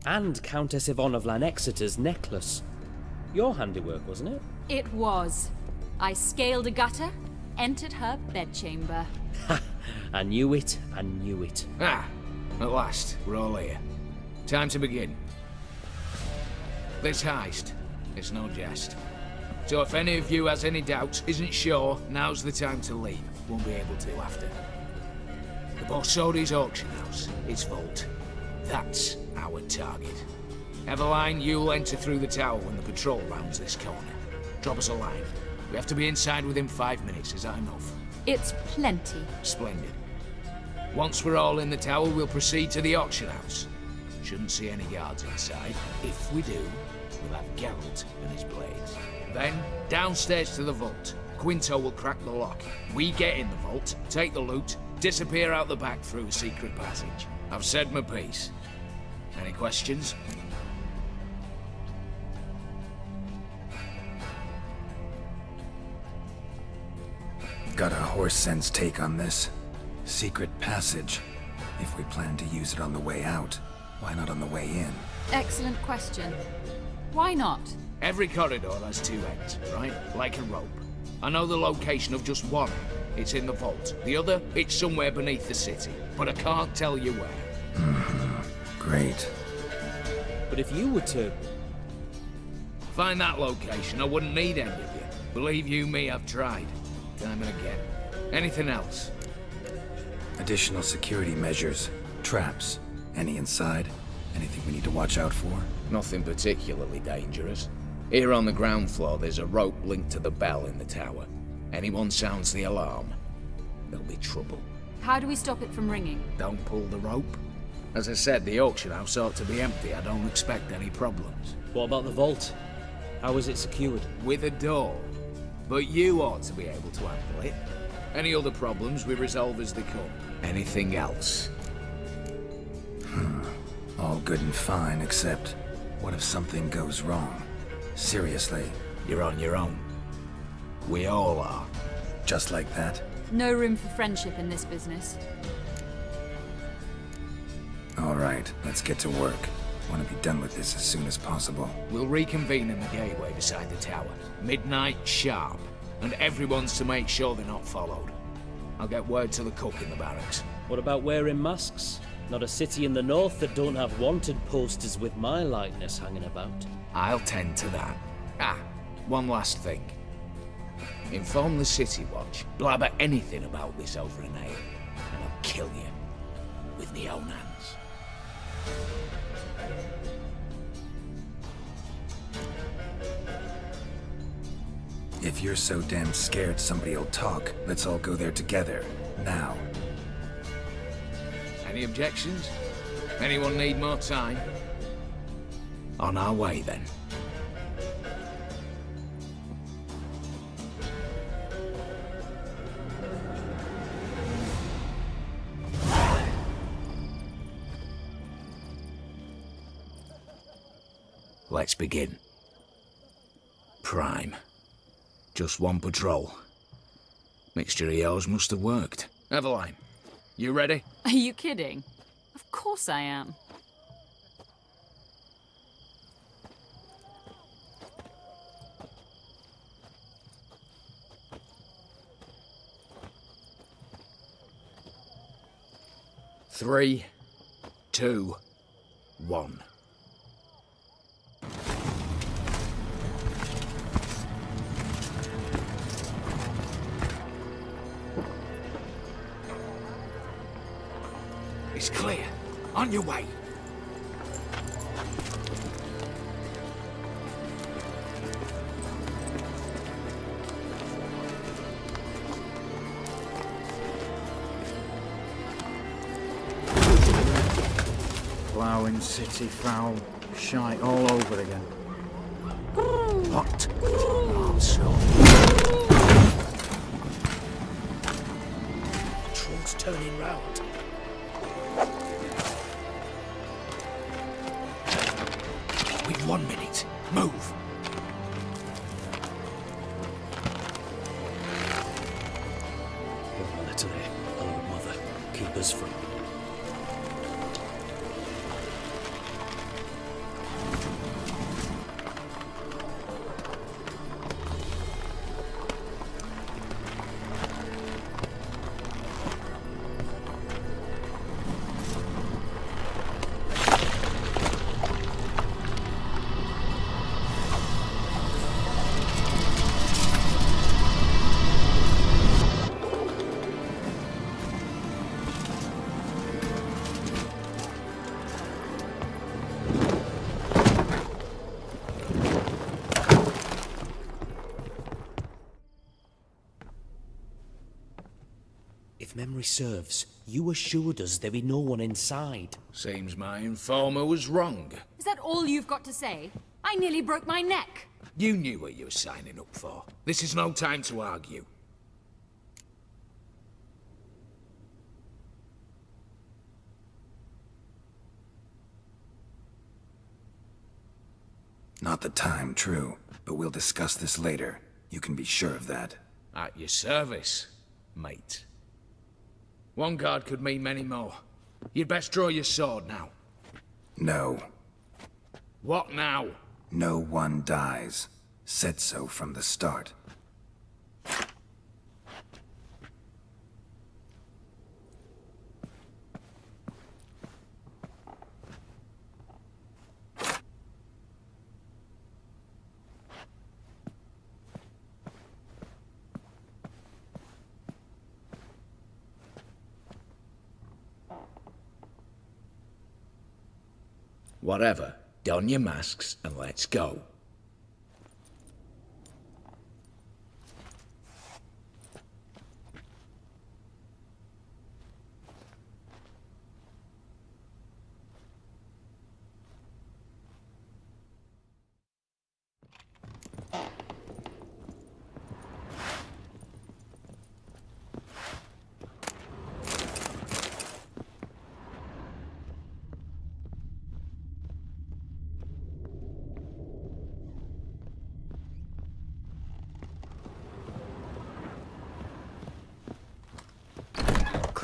And Countess Yvonne of Lanexeter's necklace. Your handiwork, wasn't it? It was. I scaled a gutter, entered her bedchamber. Ha! I knew it, I knew it. Ah, at last, we're all here. Time to begin. This heist, it's no jest. So if any of you has any doubts, isn't sure, now's the time to leave. Won't be able to after. The Borsodi's auction house, its vault. That's our target. Eveline, you'll enter through the tower when the patrol rounds this corner. Drop us a line. We have to be inside within 5 minutes, is that enough? It's plenty. Splendid. Once we're all in the tower, we'll proceed to the auction house. Shouldn't see any guards inside. If we do, we'll have Geralt and his blades. Then, downstairs to the vault. Quinto will crack the lock. We get in the vault, take the loot, disappear out the back through a secret passage. I've said my piece. Any questions? Got a horse sense take on this. Secret passage. If we plan to use it on the way out, why not on the way in? Excellent question. Why not? Every corridor has two ends, right? Like a rope. I know the location of just one. It's in the vault. The other, it's somewhere beneath the city. But I can't tell you where. Great. But if you were to... Find that location, I wouldn't need any of you. Believe you me, I've tried. Time and again. Anything else? Additional security measures. Traps. Any inside? Anything we need to watch out for? Nothing particularly dangerous. Here on the ground floor, there's a rope linked to the bell in the tower. Anyone sounds the alarm, there'll be trouble. How do we stop it from ringing? Don't pull the rope. As I said, the auction house ought to be empty. I don't expect any problems. What about the vault? How is it secured? With a door. But you ought to be able to handle it. Any other problems we resolve as they come. Anything else? All good and fine, except... what if something goes wrong? Seriously. You're on your own. We all are. Just like that? No room for friendship in this business. All right, let's get to work. Want to be done with this as soon as possible. We'll reconvene in the gateway beside the tower. Midnight sharp. And everyone's to make sure they're not followed. I'll get word to the cook in the barracks. What about wearing masks? Not a city in the north that don't have wanted posters with my likeness hanging about. I'll tend to that. Ah, one last thing. Inform the City Watch. Blabber anything about this over an ale, and I'll kill you. With my own hands. If you're so damn scared somebody'll talk, let's all go there together. Now. Any objections? Anyone need more time? On our way, then. Let's begin. Prime. Just one patrol. Mixture of yours must have worked. Eveline, you ready? Are you kidding? Of course I am. Three, 2, 1. It's clear. On your way. Ploughing city foul, shite all over again. What? Troll's turning round. We've 1 minute. Move. Literally, oh mother, keep us from. If memory serves, you assured us there be no one inside. Seems my informer was wrong. Is that all you've got to say? I nearly broke my neck. You knew what you were signing up for. This is no time to argue. Not the time, true. But we'll discuss this later. You can be sure of that. At your service, mate. One guard could mean many more. You'd best draw your sword now. No. What now? No one dies. Said so from the start. Whatever. Don your masks and let's go.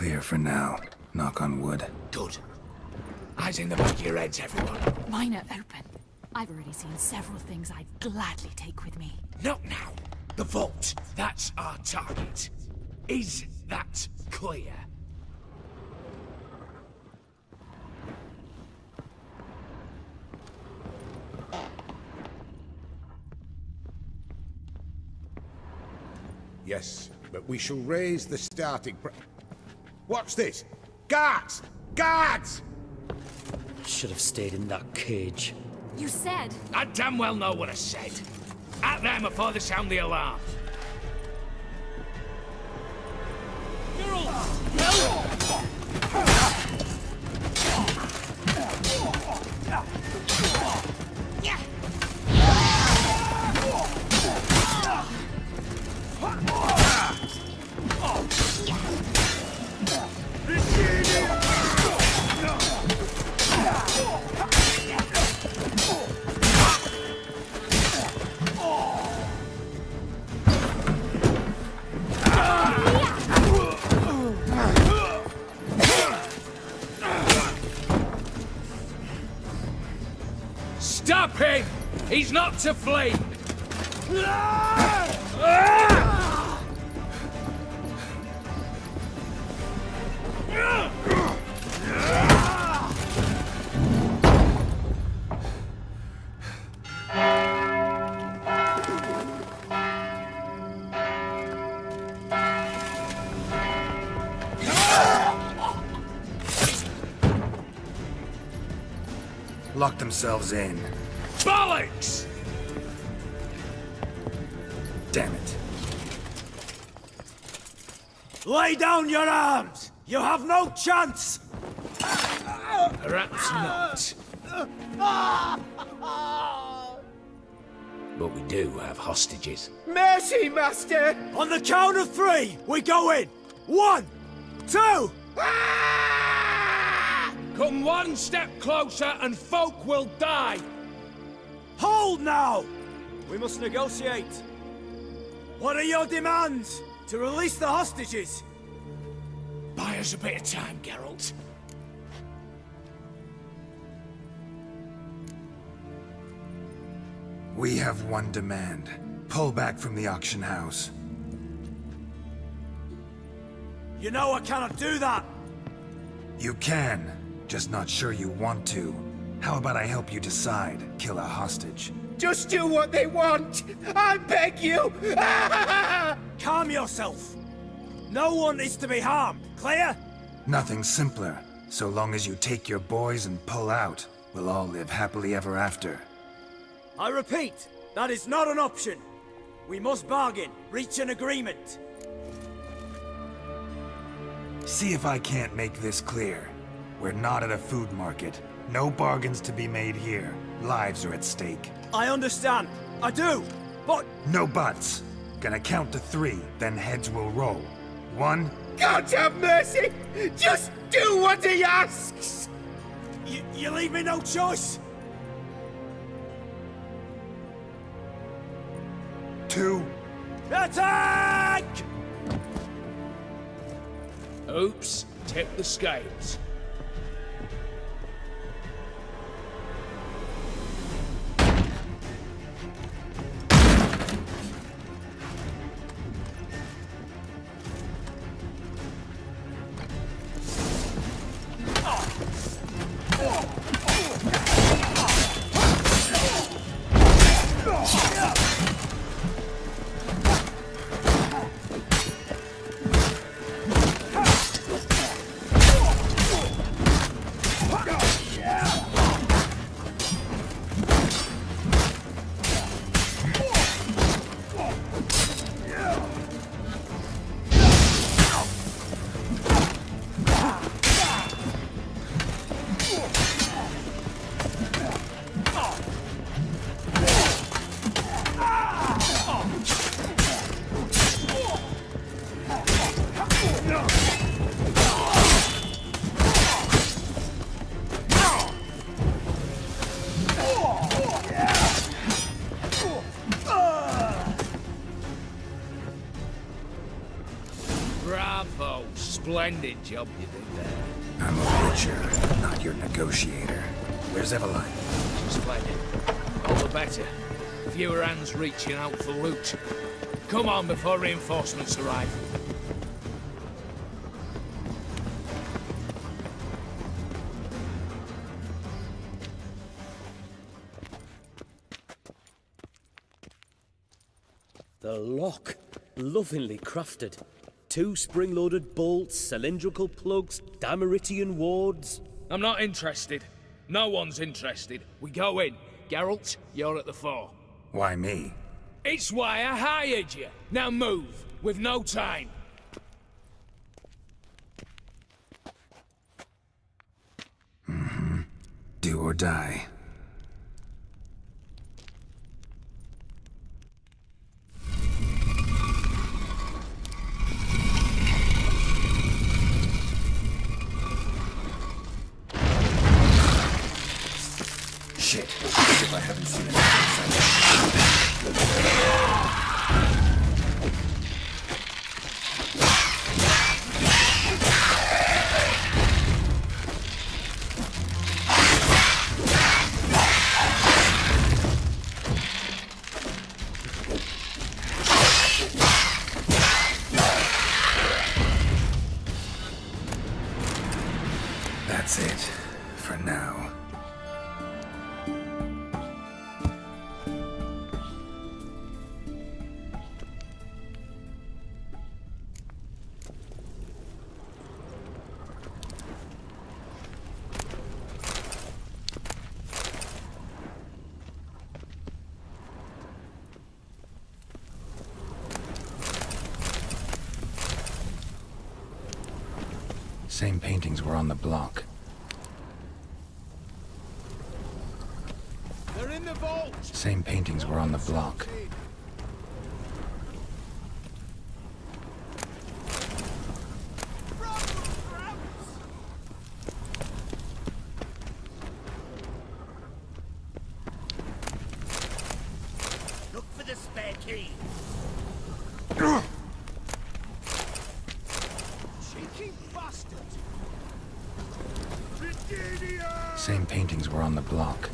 Clear for now. Knock on wood. Good. Eyes in the back of your heads, everyone. Mine are open. I've already seen several things I'd gladly take with me. Not now. The vault. That's our target. Is that clear? Yes, but we shall raise the starting What's this? Guards! Guards! Should have stayed in that cage. You said. I damn well know what I said. At them before they sound the alarm. Stop him! He's not to flee! Lock themselves in. Bollocks! Damn it. Lay down your arms! You have no chance! Perhaps not. But we do have hostages. Mercy, Master! On the count of 3, we go in! 1, 2... Come one step closer and folk will die! Hold now! We must negotiate. What are your demands? To release the hostages? Buy us a bit of time, Geralt. We have one demand. Pull back from the auction house. You know I cannot do that! You can. Just not sure you want to. How about I help you decide? Kill a hostage. Just do what they want! I beg you! Calm yourself! No one is to be harmed, clear? Nothing simpler. So long as you take your boys and pull out, we'll all live happily ever after. I repeat, that is not an option. We must bargain, reach an agreement. See if I can't make this clear. We're not at a food market. No bargains to be made here. Lives are at stake. I understand. I do. But... No buts. Gonna count to 3, then heads will roll. 1... God have mercy! Just do what he asks! You leave me no choice? 2... Attack! Oops, tip the scales. Bravo! Splendid job you did there. I'm a witcher, not your negotiator. Where's Eveline? She's fled. All the better. Fewer hands reaching out for loot. Come on before reinforcements arrive. The lock. Lovingly crafted. 2 spring-loaded bolts, cylindrical plugs, Dameritian wards. I'm not interested. No one's interested. We go in. Geralt, you're at the fore. Why me? It's why I hired you. Now move. We've no time. Do or die. Shit. As if I haven't seen That's it. For now. Same paintings were on the block. They're in the vault! Same paintings were on the block. Look for the spare key. Cheeky bastard! Same paintings were on the block.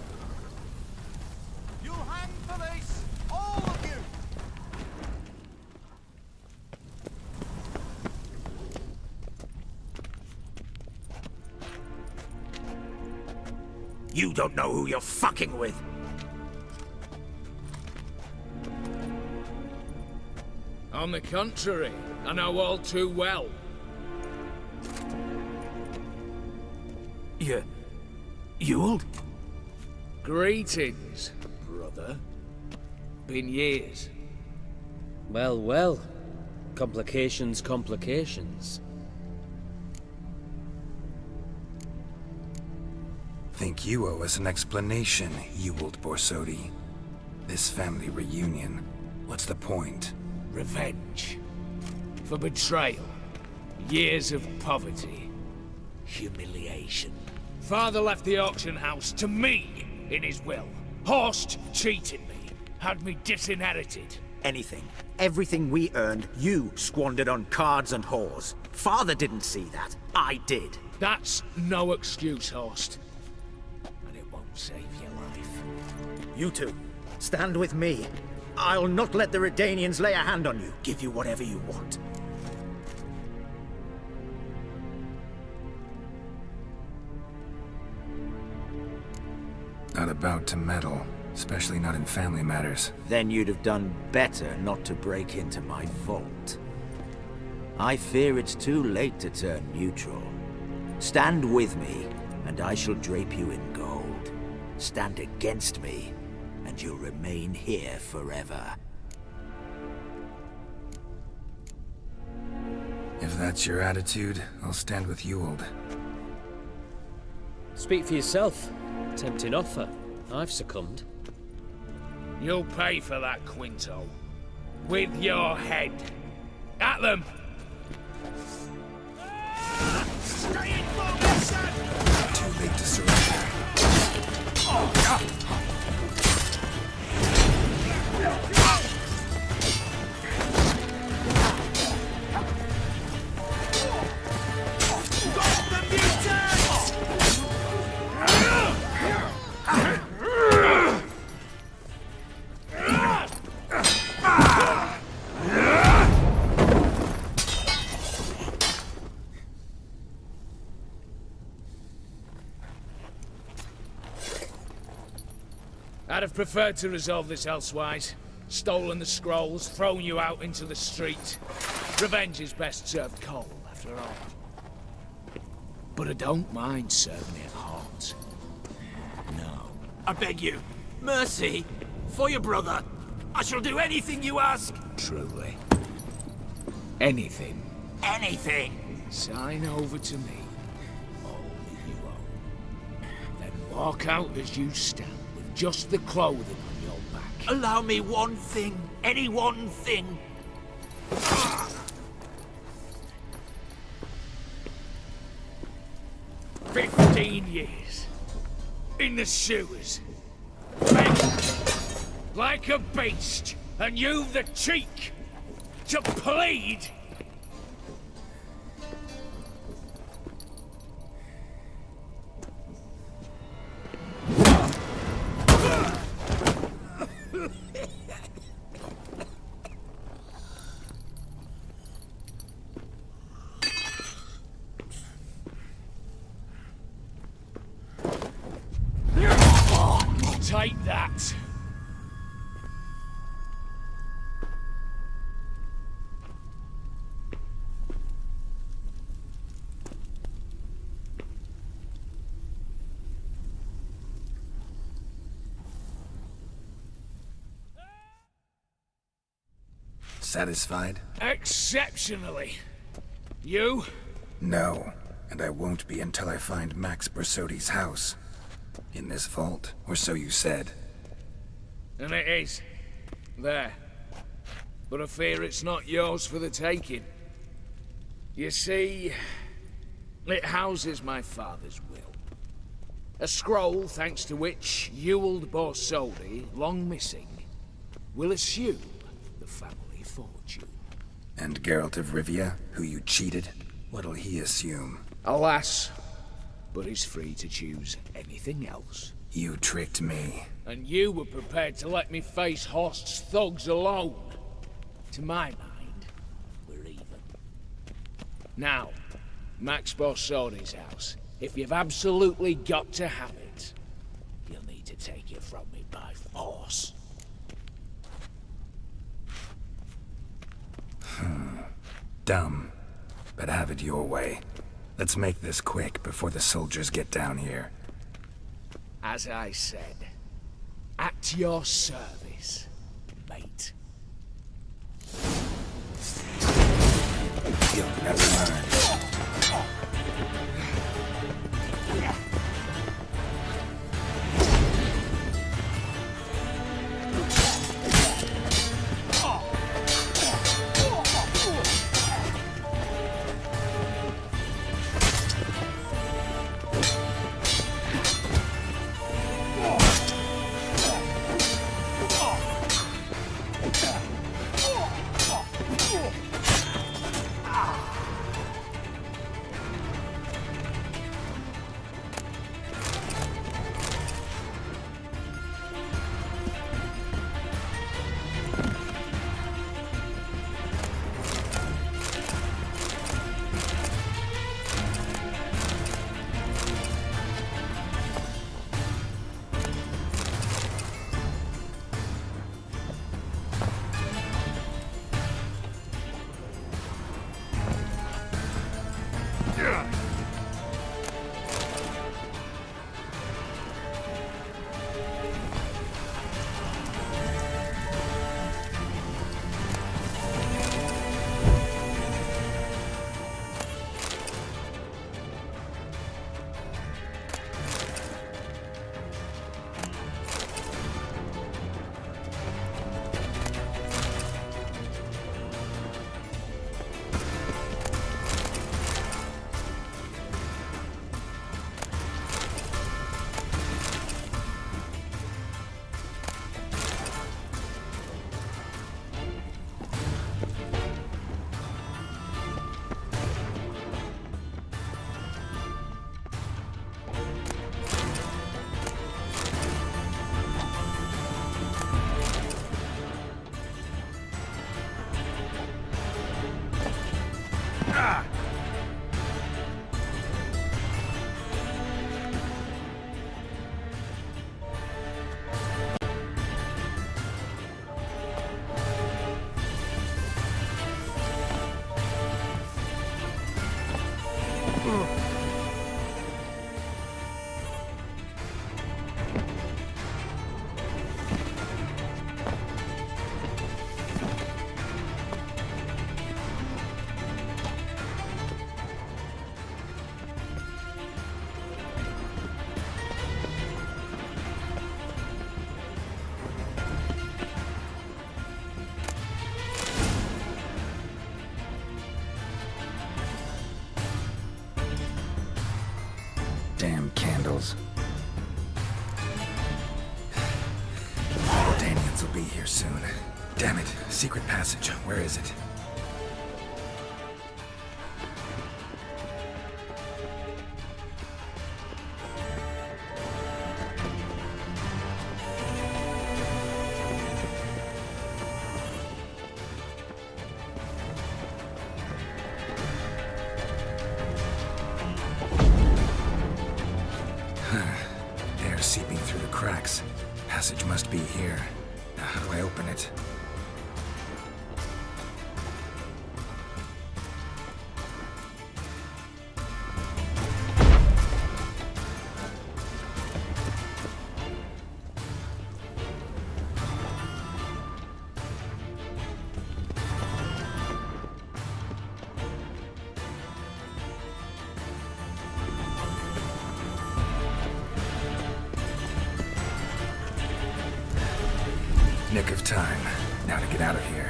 You'll hang for this! All of you! You don't know who you're fucking with. On the contrary, I know all too well. Ewald? Greetings, brother. Been years. Well, well. Complications, complications. Think you owe us an explanation, Ewald Borsodi. This family reunion. What's the point? Revenge. For betrayal. Years of poverty. Humiliation. Father left the auction house to me in his will. Horst cheated me. Had me disinherited. Anything. Everything we earned, you squandered on cards and whores. Father didn't see that. I did. That's no excuse, Horst. And it won't save your life. You two, stand with me. I'll not let the Redanians lay a hand on you. Give you whatever you want. Not about to meddle, especially not in family matters. Then you'd have done better not to break into my vault. I fear it's too late to turn neutral. Stand with me, and I shall drape you in gold. Stand against me, and you'll remain here forever. If that's your attitude, I'll stand with Ewald. Speak for yourself. Tempting offer. I've succumbed. You'll pay for that, Quinto. With your head. At them! Stay in formation! Too late to surrender. I'd have preferred to resolve this elsewise. Stolen the scrolls, thrown you out into the street. Revenge is best served cold, after all. But I don't mind serving it hot. No. I beg you, mercy, for your brother. I shall do anything you ask. Truly. Anything. Anything. Sign over to me. All that you own. Then walk out as you stand with just the clothing on your back. Allow me one thing. Any one thing. 15 years. In the sewers. Begging. Like a beast. And you've the cheek to plead. Take that. Satisfied? Exceptionally. You? No, and I won't be until I find Max Bersodi's house. In this vault, or so you said. And it is. There. But I fear it's not yours for the taking. You see, it houses my father's will. A scroll thanks to which Ewald Borsodi, long missing, will assume the family fortune. And Geralt of Rivia, who you cheated, what'll he assume? Alas, but he's free to choose anything else. You tricked me. And you were prepared to let me face Horst's thugs alone. To my mind, we're even. Now, Max Borsodi's house. If you've absolutely got to have it, you'll need to take it from me by force. Dumb, but have it your way. Let's make this quick before the soldiers get down here. As I said, at your service, mate. Never mind. Damn candles. Daniels will be here soon. Damn it. Secret passage. Where is it? Air seeping through the cracks. Passage must be here. Now, how do I open it? Nick of time. Now to get out of here.